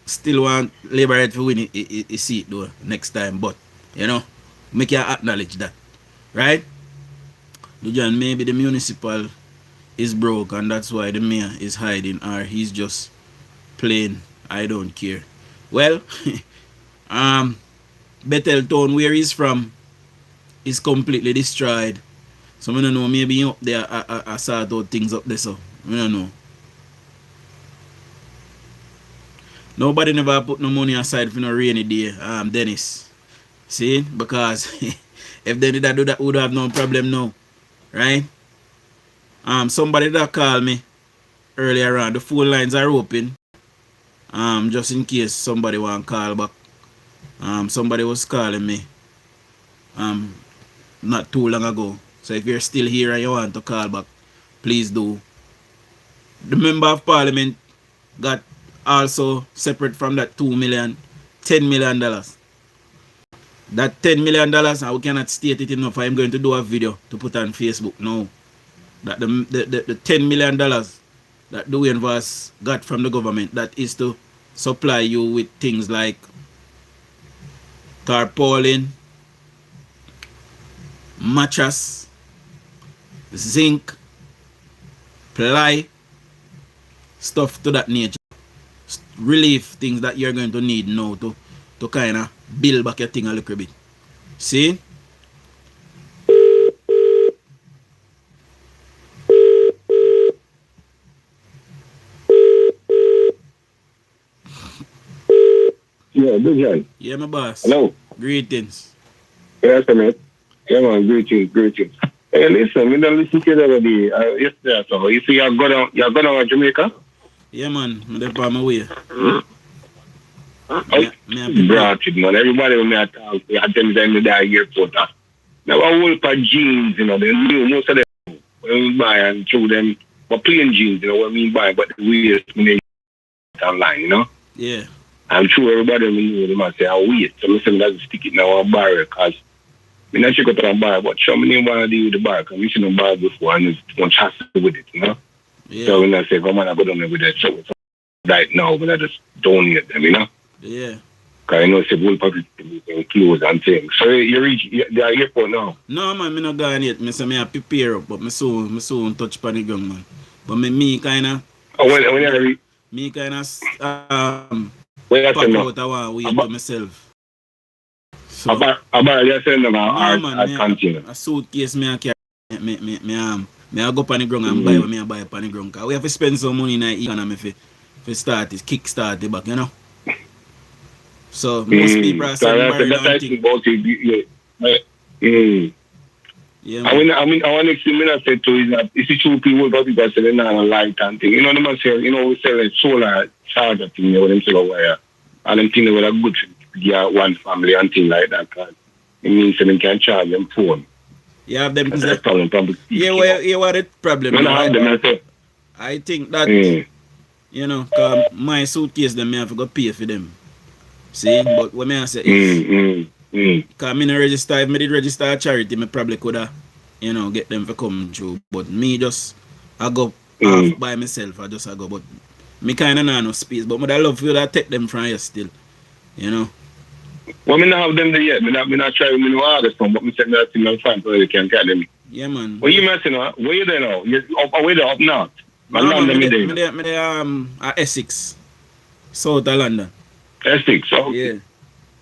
Speaker 3: Still want Labourites to win a seat though next time. But, you know, make you acknowledge that. Right? John, maybe the municipal is broke and that's why the mayor is hiding, or he's just plain, I don't care. Well, Bethel town where he's from is completely destroyed. So I don't know, maybe up there I sort out things up there, so I don't know. Nobody never put no money aside for no rainy day, Dennis. See? Because if they did do that, would have no problem now. Right? Somebody that called me earlier on, the phone lines are open. Just in case somebody want to call back. Somebody was calling me not too long ago. So if you're still here and you want to call back, please do. The member of parliament got also separate from that $2 million, $10 million. That $10 million, and we cannot state it enough. I'm going to do a video to put on Facebook now. That the $10 million that DUJON'S got from the government, that is to supply you with things like tarpaulin, mattress, zinc, ply, stuff to that nature. Relief things that you're going to need now to kind of build back your thing a little bit. See?
Speaker 8: Yeah, DUJON.
Speaker 3: Yeah, my boss.
Speaker 8: Hello.
Speaker 3: Greetings.
Speaker 8: Yes, mate. Yeah, man, greetings. Hey, listen, we don't listen to the other day. Yesterday, so you see, you're going to Jamaica?
Speaker 3: Yeah, man. I'm there on my way.
Speaker 8: Brought it, man. Everybody when I talk, I tell them to the airport. Now, a whole pair of jeans, you know, they knew most of them when we buy and show them, but plain jeans, you know what I mean by, but the waist when they online, you know?
Speaker 3: Yeah.
Speaker 8: I'm sure everybody will know them and say, I'll wait. So listen, let's stick it now on bar because I'm not check out on bar, but show me want to deal with the bar because we seen on bar before and it's much hassle with it, you know?
Speaker 3: Yeah.
Speaker 8: So when I say, come on, I go down there with that. So right now, but I just donate them, you know?
Speaker 3: Yeah.
Speaker 8: Because I know it's a whole public clothes and things. So you reach the airport now?
Speaker 3: No, man, I'm not going yet. I say I prepare up, but I soon touch upon the ground, man. But me kind of...
Speaker 8: Oh, when I reach?
Speaker 3: Me kind of...
Speaker 8: When I
Speaker 3: pack out, I want to wait to myself. So,
Speaker 8: About you send them
Speaker 3: no,
Speaker 8: a
Speaker 3: man,
Speaker 8: container.
Speaker 3: a suitcase me a carry. Me a go on the ground and buy what me a buy on the ground. Cause we have to spend some money in the economy for start it, kick start it back, you know. So most people are selling barrel and thing.
Speaker 8: About it.
Speaker 3: Yeah,
Speaker 8: I
Speaker 3: man.
Speaker 8: mean, I want to see me not say to is that it's the true people that people say they're not a light and thing. You know, them say, you know, we sell a solar charger thing, you know, them sell a wire. And them think they were a good yeah, one family and thing like that. Cause it means that they can charge them phone.
Speaker 3: You have them.
Speaker 8: That's the problem.
Speaker 3: Yeah, what the problem?
Speaker 8: When I have them, I say,
Speaker 3: I think that you know, cause my suitcase them me have to go pay for them. See, but what me I say is, cause me no register. If me did register a charity, me probably coulda, you know, get them to come through. But me just I go off by myself. I go, but me kinda not no space. But I love you that take them from here still, you know.
Speaker 8: well, me not have them there yet. Me not try. Me no order some, but me say me that thing I'm fine so they can get them.
Speaker 3: Yeah, man.
Speaker 8: What you messing up? Where you there now? You where the up north?
Speaker 3: No, man,
Speaker 8: London,
Speaker 3: me there at Essex, South of London.
Speaker 8: Essex. Okay.
Speaker 3: Yeah.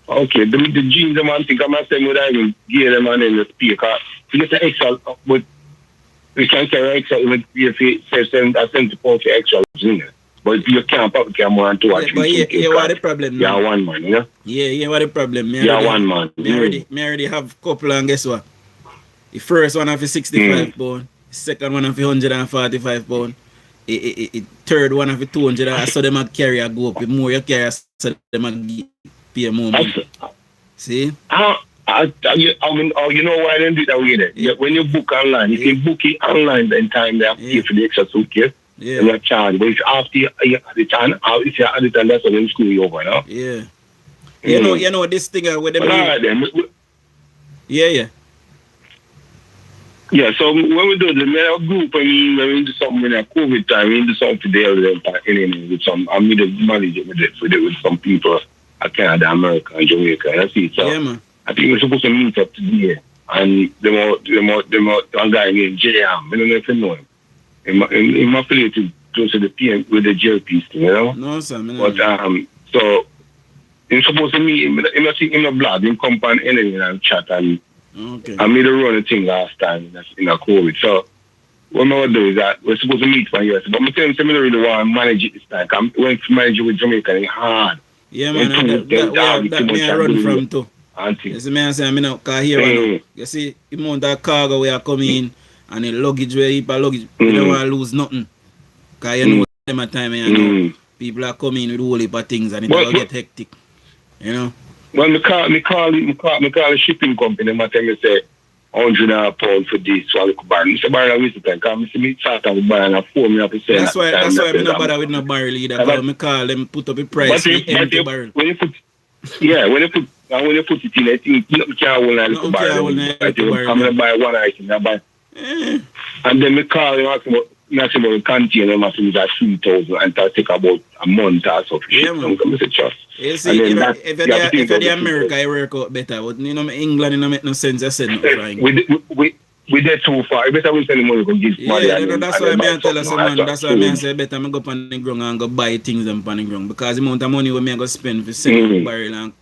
Speaker 8: Okay, the jeans, the man think I'm not saying would I even gear them and then the speaker. You get the extra, but we can carry extra, if you send a £70 for extra in it. But you can't put the camera and two or three.
Speaker 3: But yeah, what the problem now?
Speaker 8: Yeah, one man, yeah?
Speaker 3: Yeah, what the problem?
Speaker 8: One man.
Speaker 3: Me already have couple and guess what? The first one have £65, the second one have £145. The third one have $200. So them a carry a go up. The more you carry, so them a pay more money. See?
Speaker 8: You know why they do that way there? Yeah. When you book online, you can book it online the time they have to pay for the extra suitcase.
Speaker 3: Yeah.
Speaker 8: And you charge. But if after you add it on, if you add it on, that's when they screw you over, no?
Speaker 3: Yeah. You know this thing with them.
Speaker 8: Alright then.
Speaker 3: Yeah.
Speaker 8: Yeah, so when we do the group, when we do something in a COVID time, we do something there with some, I mean, the manager with some people at Canada, America, and Jamaica. That's it. So
Speaker 3: yeah, man.
Speaker 8: I think we're supposed to meet up today. And one guy named JM, I don't know if you know him. I'm affiliated close to the PM with the JLP thing, you know?
Speaker 3: No, sir.
Speaker 8: But, so, I'm supposed to meet him, in a blog, in company, and chat, and
Speaker 3: okay.
Speaker 8: I made a run a thing last time in a COVID. So what I'm going to do is that we're supposed to meet for years. But I'm telling you, I really want to manage it this time. I went to manage it with Jamaica and it's hard.
Speaker 3: Yeah, man. That me I run from too. You see me I say, I mean, because here, you see, the amount of cargo we are coming in and the luggage, where you luggage, you don't want to lose nothing. Because you know, them at time, you know, people are coming in with a whole heap of things and it will get hectic. You know?
Speaker 8: Well, me call the shipping company, and tell me say £100 for this, so I look bad. Mr. Barrel, I waste the time, because me start with barrel and 4 me up to say
Speaker 3: that's why I'm not bother with no barrel either, because I call them put up a price for empty barrel.
Speaker 8: When you put it in, I think you can't hold a little barrel. I'm going to buy one item, and then me call you ask about the container, I think that's 3,000, and that'll take about a month or so.
Speaker 3: Yeah, man. You see, if you're the America, I work out better. But you know, England, it don't make no sense. I said no flying.
Speaker 8: We did too far. You better we send the money to give money.
Speaker 3: Yeah, that's why I tell us, man. That's why I say better I go up on the ground and go buy things on the ground. Because the amount of money we go spend for selling barrel and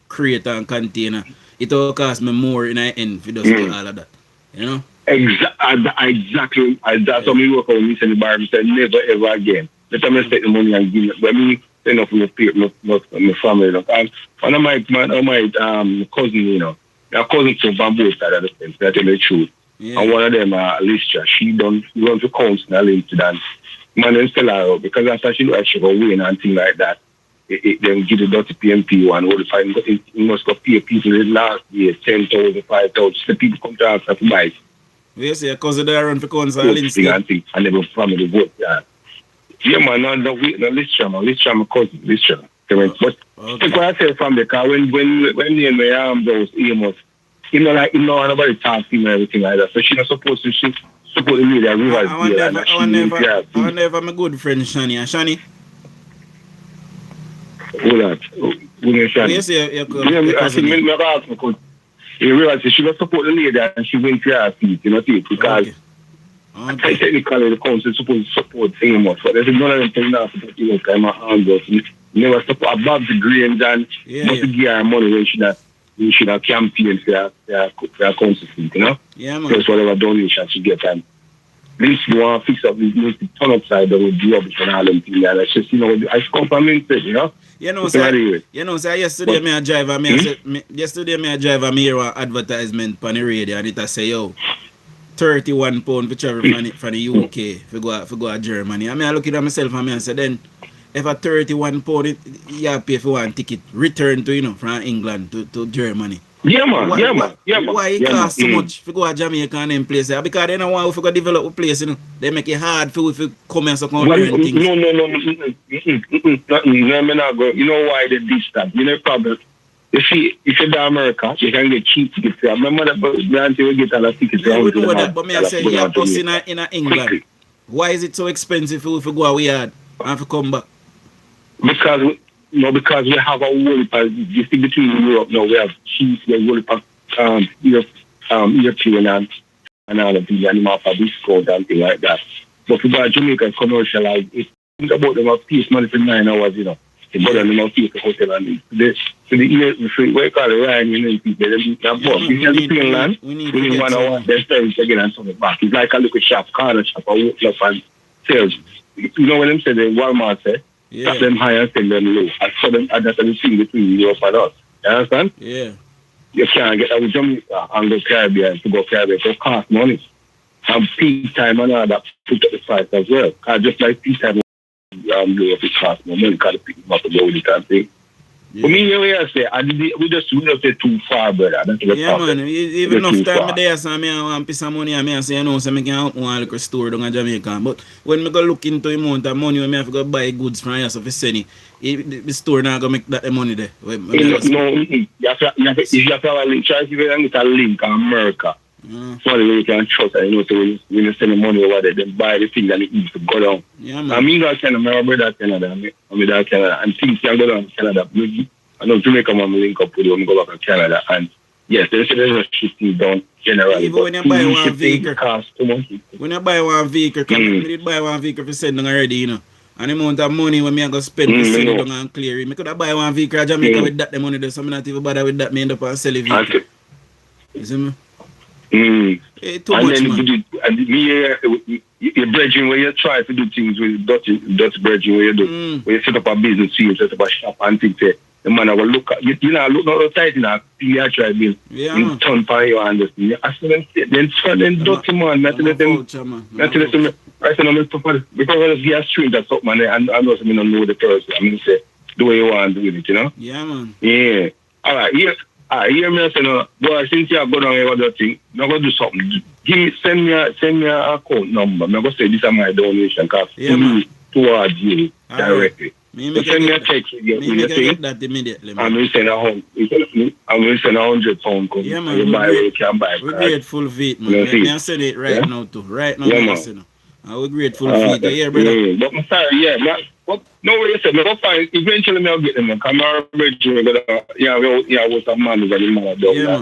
Speaker 3: crate and container, it will cost me more in the end for just do all of that. You know?
Speaker 8: Exactly. That's what we work on. We send the barrel. We said never ever again. Let me take the money and give it. When me send off my family, and one of my cousin, you know, their cousin to bamboo side of the fence. That's the truth. Yeah. And one of them, Alicia, she runs the council and incident. Man, then sell her out because after she look like she go win and things like that. Then give the dirty PMP one. All the time, you must go pay people last year 10,000, 5,000. The people come to us for buy.
Speaker 3: Yes, your cousin there run for council instead.
Speaker 8: And they go family vote. Yeah, man, no, Listra, my cousin, Listra. But take what I say from the car, when those Amos, you know, like, you know, nobody talks to him and everything like that. So she's not supposed to support the media.
Speaker 3: I wonder if I'm a good friend, Shani. And Shani?
Speaker 8: Who that? Shani?
Speaker 3: Yes, your cousin.
Speaker 8: You realize she was support the lady and she went to her feet, you know, because technically the council is supposed to support Amos, but there's none of them things now support Amos, because my hands up. Never support above the grains and must give her money when she not we should have campaigned for their council seat, you know?
Speaker 3: Yeah, man.
Speaker 8: Plus whatever donations you get, and at least you want to fix up, you need to turn upside down with the rubbish and all them things, and it's just, you know, I come from Minted, you know?
Speaker 3: You know, sir, yesterday me a drive and me drive and me hear an advertisement on the radio and it a say, yo, £31 for travel from the UK for go to Germany. I mean, I look at myself and I say, then, if a £31 you have to pay for one ticket, return to, you know, from England to Germany.
Speaker 8: Yeah, man.
Speaker 3: Why it cost so much for go to Jamaica and them places? Because they don't want to go develop a place, you know. They make it hard for if you come and so come and things.
Speaker 8: No. You know why they did that? You know, problem. You see, if you're in America, you can get cheap tickets. My mother, my auntie will get a lot of tickets.
Speaker 3: Yeah, we know that, but me I say, yeah, us in England. Why is it so expensive if we go away hard and if come back?
Speaker 8: Because we have a whole, you see, between Europe now, we have cheap, we have European and all of these animals for discount and things like that. But if we go to Jamaica and commercialize, it's think about them have piece money for 9 hours, you know. They bother them have piece of hotel and this. So the year, what you call it, Ryan, you know, people, they have bought. If you have the Finland, within 1 hour, they're selling again and something back. It's like a little shop, corner shop, or work up and sales. You know what I'm saying? The Walmart say, stop them high and send them low. I saw them, that's the thing between Europe and us. You understand?
Speaker 3: Yeah.
Speaker 8: You can't get out with Jamaica and go Caribbean to go Caribbean, so it costs money. And peak time and all that put up the price as well. Because just like peak time, Europe, it costs more money because the people have to go with it and thing. But me, I say, we just say too far, brother. That's the problem.
Speaker 3: Man, even enough time there, so I want to pay some money, and I say, you know, so I can help one little store down in Jamaica. But when I go look into the amount of money, when I have to go buy goods from here, so if send it, the store not going to make that money there.
Speaker 8: No, you have to have a link. Try to get a link on America. So the way you can trust, and you know, so when you send the money over there, then buy the thing that it needs to go down.
Speaker 3: Yeah, man.
Speaker 8: I mean, I Canada, my brother Canada, and things can go down to Canada. I know Jamaica, I'm link up with you, I'm go back to Canada, and yes, there's a shifting down generally.
Speaker 3: Even when you buy one vehicle,
Speaker 8: cost too much.
Speaker 3: When you buy one vehicle, we did buy one vehicle for send down already, you know. And the amount of money when I go spend to send it down and clear it. I could have buy one vehicle in Jamaica with that the money there, so I'm not even bother with that, I end up and sell a vehicle. You see me? Hey, too
Speaker 8: and
Speaker 3: much,
Speaker 8: then
Speaker 3: man.
Speaker 8: Your brethren where you try to do things with Dutch brethren where you do, where you set up a business, you set up a shop and things. The man will look at you know, look not tight enough, you try build in turn for you understand. You ask them, then turn them dirty man, not to let them, right now, because I just get straight that something and I know some don't know the person. I mean, say, do what you want to do with it, you know?
Speaker 3: Yeah, man.
Speaker 8: Yeah. All right, hear me say, no, boy, since you have gone on with that thing, I'm going to do something. Send me an account number. I'm going to say this is my donation because towards you directly. So send me a text with your thing.
Speaker 3: That immediately, man.
Speaker 8: I'm going to send £100.
Speaker 3: Yeah, man.
Speaker 8: You buy what you can buy.
Speaker 3: We're grateful for it, man. I said it right now, too. Right now, man. We're grateful for it. Yeah, brother.
Speaker 8: Yeah, but I'm sorry, no way you said, I'll find, eventually I'll get them, because my brethren, was a man who got him down that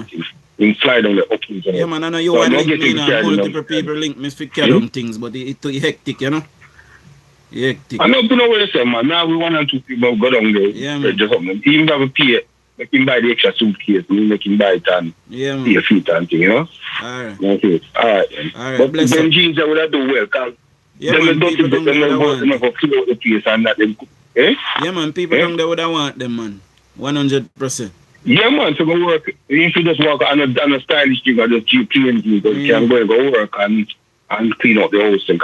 Speaker 8: thing. In fly down the uplands.
Speaker 3: Yeah, man, I know you want to link me now, multiple people link me for carry on things, but it's too hectic, you know? Hectic.
Speaker 8: I know what you say, man. Now we 1 or 2 people go down there.
Speaker 3: Yeah, man.
Speaker 8: Just something. Even have a pay, make him buy the extra suitcase, make him buy it and pay a feet and thing, you know?
Speaker 3: Alright.
Speaker 8: Okay. Alright, then.
Speaker 3: Alright,
Speaker 8: but then jeans, I would have do well, because
Speaker 3: man, people don't want
Speaker 8: for fill out the place and that them,
Speaker 3: Yeah, man, people don't would want them, man. 100%.
Speaker 8: Yeah, man, to go work. If you just walk on a stylish thing or just cheap clean thing, because you can go work and clean up the house. I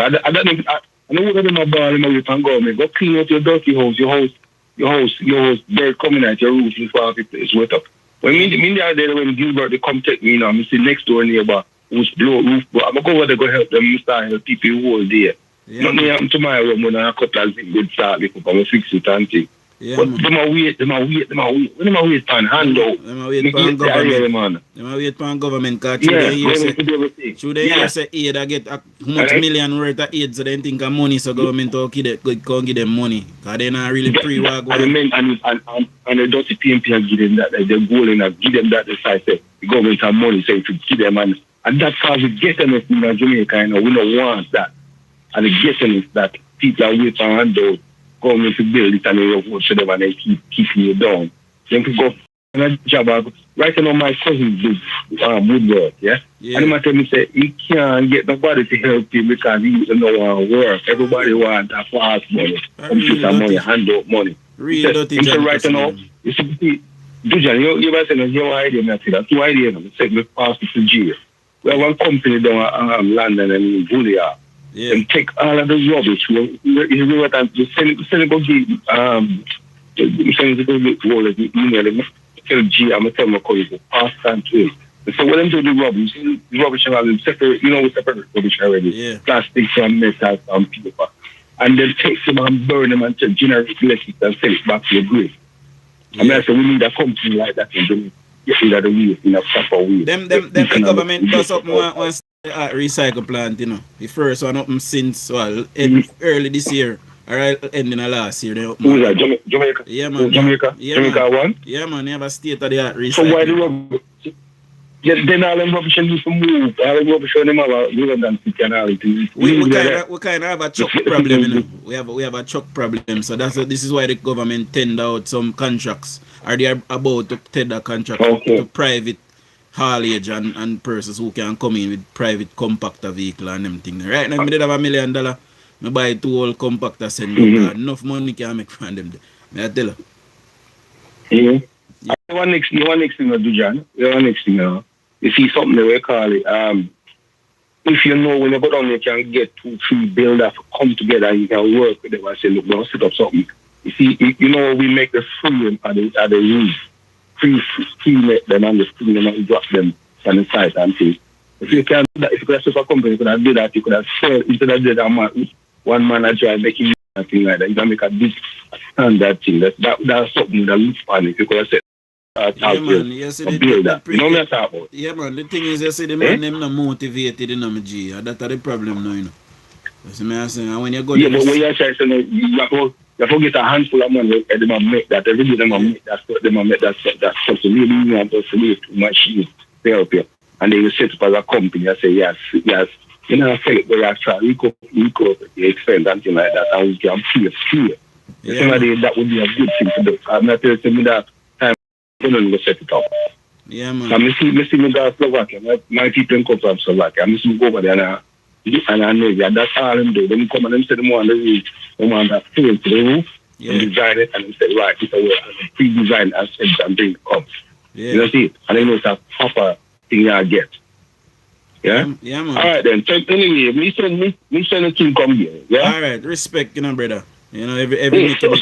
Speaker 8: know what I'm about, you can go clean up your dirty house, your house, they're coming at your roof, you fall it's wet up. When the other day when Gilbert, they come take me, you know, I'm see next door neighbor who's blow roof, but I'm going to go over there go help them, start help people who are there. Nothing happened to my room when I cut that good start, because I'm going to fix it and thing.
Speaker 3: Yeah,
Speaker 8: but
Speaker 3: man.
Speaker 8: them a wait on hand out.
Speaker 3: Them a wait on government. Them a wait on government, because through the year say aid, I get how much million worth of aid, so they think of money, so government will give them money, because they not really pre-work.
Speaker 8: And the dirty PMP and give them that, they're going and give them that, the government have money, so if you give them, and that's how we get them in Jamaica, you know, we don't want that. And the getting is that people are waiting on hand out, government to build it and they vote for them and they keep you down. Then we go and a job. Right now, my cousin do woodwork, yeah?
Speaker 3: Yeah.
Speaker 8: And he tell me, say, he can't get nobody to help him because he doesn't know how to work. Everybody wants a fast money, computer money, handout money.
Speaker 3: Real dirty job.
Speaker 8: Right now, you see, Dujan, you ever say, your idea, I say that, two ideas, I say, we pass it to jail. We have one company down at London and Bullia.
Speaker 3: Yeah.
Speaker 8: And take all of the rubbish. We send it go get email them. Tell G, I'm gonna tell my colleagues to pass time to him. So when them do the rubbish, the rubbish and all them separate, we separate rubbish already.
Speaker 3: Yeah.
Speaker 8: Plastic from metal from paper. And then take them and burn them and generate electricity and sell it back to the grid.
Speaker 3: Yeah.
Speaker 8: I mean, I say we need a company like that and then get rid of the waste in a proper way.
Speaker 3: The government does up one recycle plant, you know. The first one up since early this year. Alright, ending of last year.
Speaker 8: Who's that? Jamaica?
Speaker 3: Yeah, man.
Speaker 8: Jamaica?
Speaker 3: Yeah,
Speaker 8: Jamaica
Speaker 3: man.
Speaker 8: one?
Speaker 3: Yeah, man. You have a state-of-the-art recycling.
Speaker 8: So why the rubbish? Yeah, then all them rubbish need to move. All them rubbish on them have a redundancy and all it.
Speaker 3: We kind of have a truck problem, you know. We have a truck problem. So this is why the government tender out some contracts. Are they about to tender contracts to private haulage and persons who can come in with private compactor vehicle and them things. Right now, I did have $1 million. I buy 2 whole compactor send enough money can make from them. I tell you.
Speaker 8: Yeah. One next thing to do, John. One next thing now. You see something that we call it. If you know when you go down, you can get 2-3 builders come together and you can work with them and say, look, we'll set up something. You see, you know, we make the frame at the roof. Free make them and just bring them and drop them on the site and things. If you can do that, if you could have set up a company, you could have did that, you could have sold instead of doing one manager making something like that. You can make a big standard thing. That's something that looks funny. If you could have said
Speaker 3: yeah, man. You see
Speaker 8: you know what I'm talking about?
Speaker 3: Yeah, man. The thing is, you see, the man them not motivated in my G. That's the problem now, you know. You see me, I say, when you go
Speaker 8: yeah, but when you're trying to say, you have to get a handful of money and them make that. Every day them make that stuff. Them make that stuff. So really, you have to leave too much to help you. And then you set up as a company and say, yes. You know, sell it where you try to recoup the expense and things like that. And we can pay.
Speaker 3: Yeah.
Speaker 8: That would be a good thing to do. I'm not telling me that time to set it up.
Speaker 3: Yeah, man.
Speaker 8: I see me go to Slovakia. My people come from Slovakia. I see me go over there and I know that that's all them do. They come and them say them want the roof. They want that paint to the roof and design it and they say, right, it's a way and pre-design and set and bring it up.
Speaker 3: Yeah.
Speaker 8: You know see? And they know it's a proper thing you get. Yeah?
Speaker 3: Yeah, man.
Speaker 8: All right then. So anyway, me send a team come here. Yeah?
Speaker 3: All right. Respect, you know, brother. You know, every
Speaker 8: so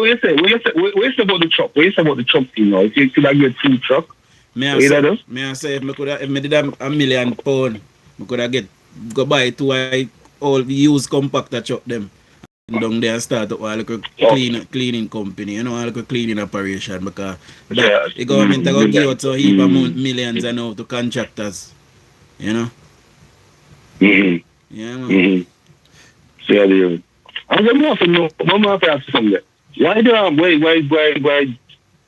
Speaker 8: you say, where's about the truck? Where's about the truck thing now? If you could have get 2 truck,
Speaker 3: may I say if I did £1 million, I could have go buy 2 all used compactor truck them. And down there and start up a cleaning company, you know, a cleaning operation because the government are going to give out so heap of millions and now to contractors. You know? Yeah, man.
Speaker 8: Yeah, and one more thing, one more thing something. Why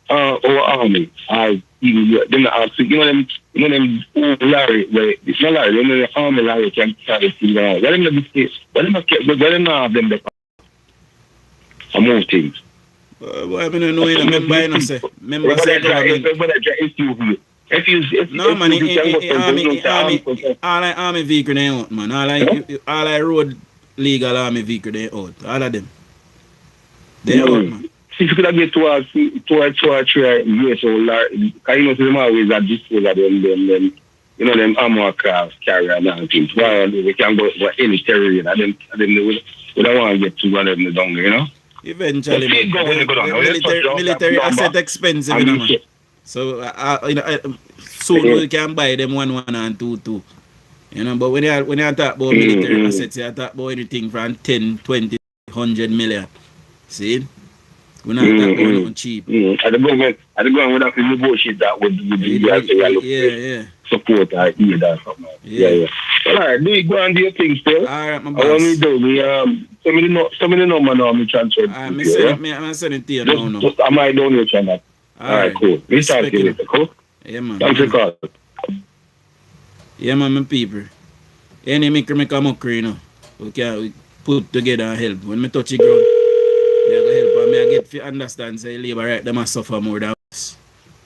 Speaker 8: our army are even them ask you know them Larry, where it's not Larry, you know the army Larry can carry things around. Why them have them I move things.
Speaker 3: Well, I mean, no, remember, I say. Remember, say no, man, all army vehicle they out, man. All I road legal army vehicle they out. All of them. They out, man.
Speaker 8: See, if you could have get 2 or 3 years old, because you know, them always at dispose of them, you know, them armor cars, carrier and things. Why we can go any terrain, and then we don't want to get 200 in the down, you know?
Speaker 3: Eventually, military asset expensive, you know, man. So, soon we can buy them 1 and 2. You know, but when you talk about military assets, you talk about anything from 10, 20, 100 million. See? We're not talking about nothing cheap.
Speaker 8: At the government would have to negotiate that with the support or aid or something. Yeah. All right, go and do your thing still.
Speaker 3: All right, my boss.
Speaker 8: I want me to do some of the number now, me transfer.
Speaker 3: I'm sending it to you now.
Speaker 8: Just am I down your channel? All right, cool. We start to later, cool?
Speaker 3: Yeah, man.
Speaker 8: Thanks for calling.
Speaker 3: Yeah, man, my people. Any make a mockery, you know. We can put together and help. When me touch the ground, they go help. And me I get to understand, say, Labour right, they must suffer more than us.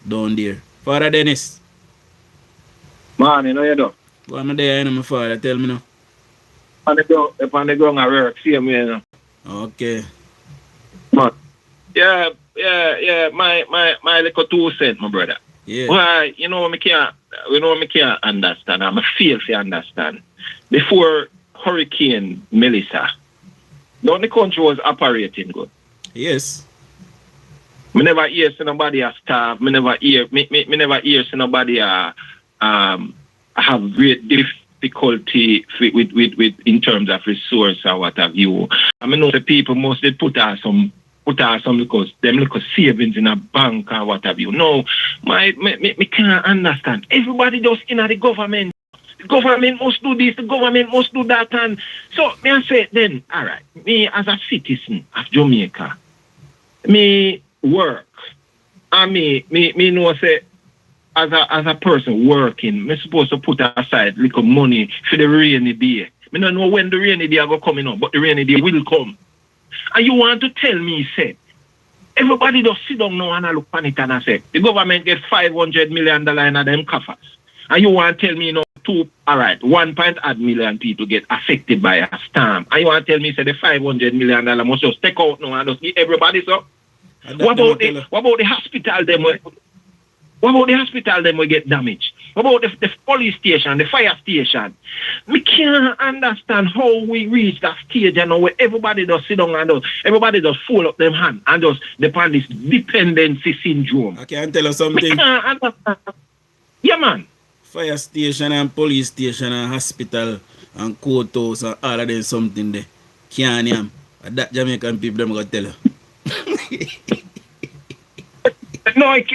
Speaker 3: down there. Father Dennis.
Speaker 8: Man, you know you do.
Speaker 3: What am I there, you know, my father? Tell me now.
Speaker 8: If on the ground I work, see me, you know.
Speaker 3: Okay.
Speaker 8: Man. Yeah, my little 2 cents, my brother.
Speaker 3: Yeah.
Speaker 8: Why, you know me can't understand. I'm a feel to understand. Before Hurricane Melissa, the country was operating good.
Speaker 3: Yes.
Speaker 8: Me never hear somebody a starve. Me never hear somebody have great difficulty with in terms of resource or what have you. I mean, know the people mostly put out some because them little savings in a bank or what have you. No, me can't understand. Everybody just in the government. The government must do this, the government must do that, and so me I say then, all right, me as a citizen of Jamaica, me work, and me know say as a person working, me supposed to put aside little money for the rainy day. Me don't know when the rainy day go coming up, but the rainy day will come. And you want to tell me, say, everybody just sit down now and I look on it and I say, the government get $500 million in them coffers. And you want to tell me, 1.8 million people get affected by a storm. And you want to tell me, say, the $500 million must just take out now and just give everybody so? What about the hospital them? What about the hospital them will get damaged? What about the police station, the fire station? We can't understand how we reach that stage, you know, where everybody does sit down and everybody does fold up them hand and just depend this dependency syndrome.
Speaker 3: I can tell you something.
Speaker 8: We can't understand. Yeah, man.
Speaker 3: Fire station and police station and hospital and courthouse and all of them something there. Can't am. That Jamaican people them gonna tell you.
Speaker 8: No, it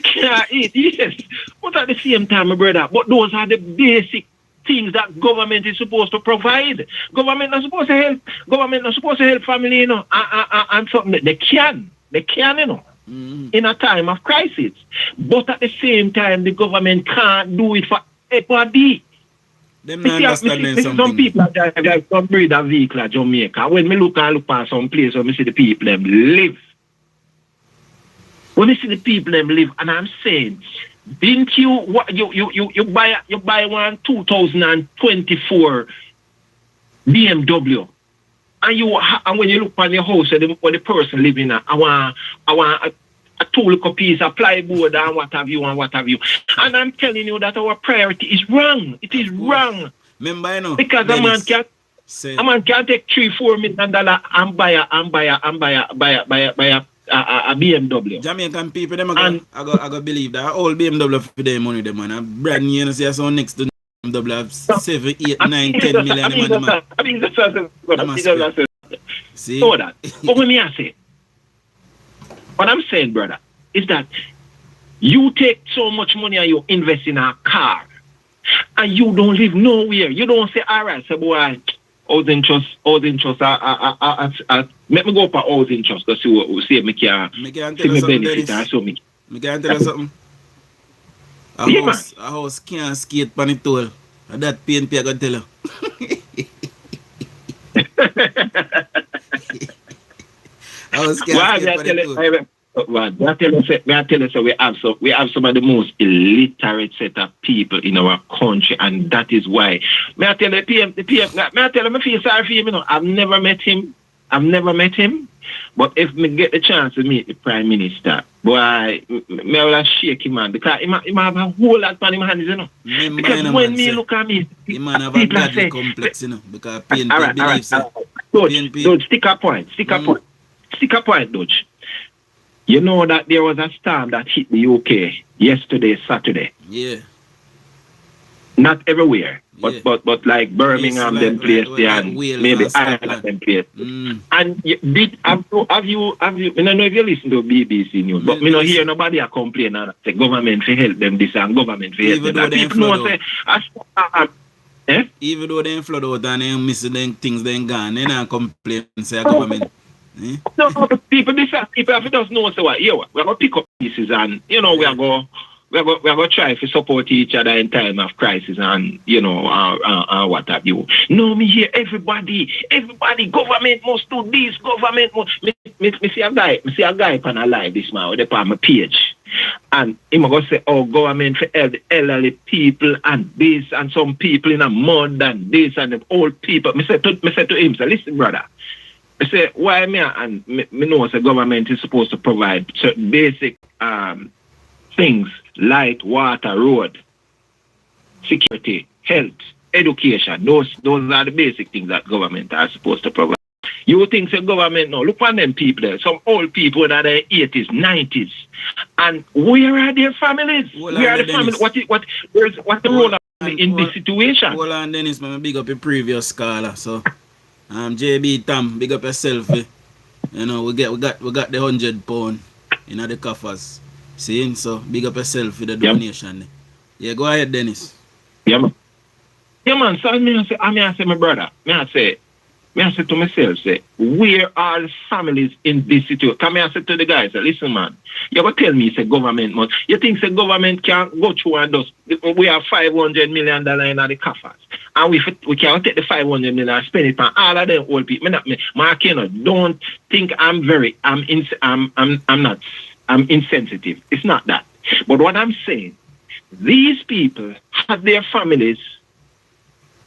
Speaker 8: can't eat, yes. But at the same time, my brother, but those are the basic things that government is supposed to provide. Government not supposed to help. Government not supposed to help family, you know, and something that they can, you know, in a time of crisis. But at the same time, the government can't do it for everybody.
Speaker 3: Them not understanding something.
Speaker 8: Some people are drive some breed of vehicle at Jamaica. When me look at some place where me see the people them live. When I see the people them live, and I'm saying, didn't you buy one 2024 BMW, and when you look on your house where the person living in, I want a two little piece of plywood and what have you, and I'm telling you that our priority is wrong. It is wrong.
Speaker 3: Remember, you know,
Speaker 8: because
Speaker 3: Dennis,
Speaker 8: a man can take $3-4 million and buy a BMW.
Speaker 3: Jamaican people, them I go believe that old BMW for their money, them man. A brand new, you know, see, so next to BMW have 7, 8, 9, 10 million. See?
Speaker 8: So that. But when me I say, what I'm saying, brother, is that you take so much money and you invest in a car, and you don't live nowhere. You don't say, all right, so boy, housing trust, let me go for housing trust to see what we see me can
Speaker 3: tell you something,
Speaker 8: benefit or so me.
Speaker 3: Me can tell you something. A house can't skate pan it toll. That PNP I can tell you. A house can't skate pan it toll.
Speaker 8: I tell you, so we have some of the most illiterate set of people in our country, and that is why. May I tell you, I feel sorry for him, you know. I've never met him, but if me get the chance to meet the Prime Minister, boy, me will shake him, man, because he have a whole lot on his hands, you know. Because when me look at me,
Speaker 3: people have a godly complex, you know, because PNP believes so.
Speaker 8: Dodge, stick a point, Dodge. You know that there was a storm that hit the UK yesterday, Saturday.
Speaker 3: Yeah.
Speaker 8: Not everywhere, but
Speaker 3: Yeah.
Speaker 8: but like Birmingham,
Speaker 3: Yes,
Speaker 8: them place there, and
Speaker 3: Wales
Speaker 8: maybe
Speaker 3: and
Speaker 8: Ireland,
Speaker 3: Scotland.
Speaker 8: them place. And have you? I don't know if you listen to BBC News, but me not hear nobody complain and say government to help them this and government to help
Speaker 3: Even
Speaker 8: them
Speaker 3: though
Speaker 8: that.
Speaker 3: they
Speaker 8: People know
Speaker 3: flood
Speaker 8: say,
Speaker 3: Even though they flood out and they miss them things, they gone, they not complain, say government.
Speaker 8: No, but people have to just know so what. Yeah, we're gonna pick up pieces and you know we are going we're going to try to support each other in time of crisis and, what have you. No, me hear everybody, government must do this, government must... Me see a guy on a live this man with on my page. And him going to say, oh, government for the elderly people and this and some people in a mud and this and the old people. Me say to him, say, listen, brother. I say, why me? And me know the government is supposed to provide certain basic things, light, water, road, security, health, education. Those are the basic things that government are supposed to provide. You think the government now, look on them people there, some old people in their 80s, 90s. And where are their families? Where are the families? What's the role of in this situation?
Speaker 3: Hold on, Dennis, man, big up your previous scholar. So JB Tam, big up yourself. You know, we got the £100 in the coffers. See, so big up yourself with the donation. Yeah, go ahead, Dennis.
Speaker 8: Yeah, man. Yeah, man. So I say, my brother, I say to myself, say, where are the families in this situation? Come here, I say to the guys, say, listen, man, you ever tell me, say, government, man, you think the government can go through and just, we have $500 million in the coffers, and we can't take the $500 million and spend it on all of them old people. Don't think I'm insensitive. It's not that. But what I'm saying, these people have their families,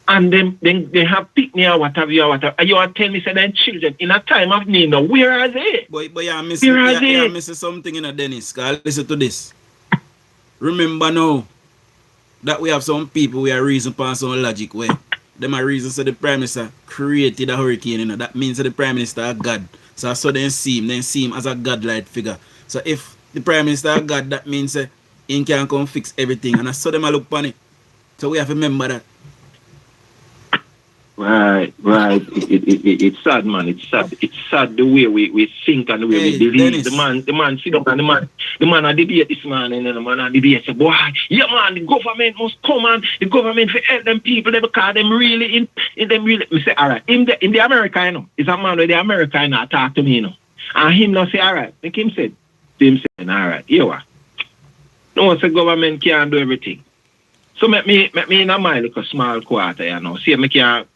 Speaker 8: and then they have picked me or whatever. You are telling me, say, then children in a time of need now, where are they?
Speaker 3: But you're missing something in a Dennis. Listen to this. Remember now that we have some people we are reason for some logic way. Them are reasons that the Prime Minister created a hurricane, you know. That means that the Prime Minister is God. So I saw them see him as a godlike figure. So if the Prime Minister is God, that means he can come fix everything. And I saw them look upon it. So we have to remember that.
Speaker 8: Right. It's sad, man. It's sad the way we think and the way we believe. Dennis. The man sit up and the man a debate this man and then the man a debate say, boy, yeah man, the government must come and the government for help them people because them really in them really. Me say, all right, in the America, you know, it's a man with the America, you know, talk to me, you know. And him now say, all right, like him said, all right, you are. No, the government can't do everything. So make me in a my little small quarter, you know. See, me can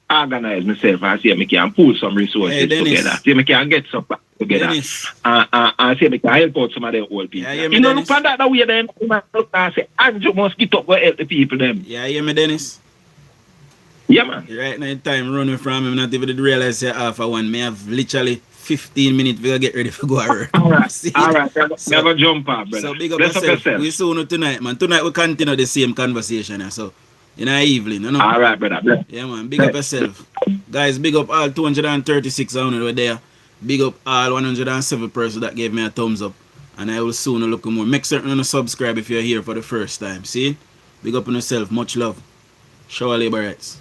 Speaker 8: organize myself and see if I can pull some resources together. See if I can get some back together. And see if I can help out some of the old people. You know, look at that way then. Look and say, Andrew must get up and help the people them.
Speaker 3: Yeah, you hear me, Dennis?
Speaker 8: Yeah, man.
Speaker 3: Right now, time running from him, not even realize say half a one. Me have literally 15 minutes to get ready for go work.
Speaker 8: All right. So, we have a jump up, brother.
Speaker 3: So big up yourself. We soon tonight, man. Tonight we continue the same conversation. So in the evening, you know.
Speaker 8: All right, brother.
Speaker 3: Yeah, man. Big up yourself. Guys, big up all 236 were there. Big up all 107 persons that gave me a thumbs up. And I will soon look more. Make certain to subscribe if you're here for the first time. See? Big up on yourself. Much love. Show our Labourites.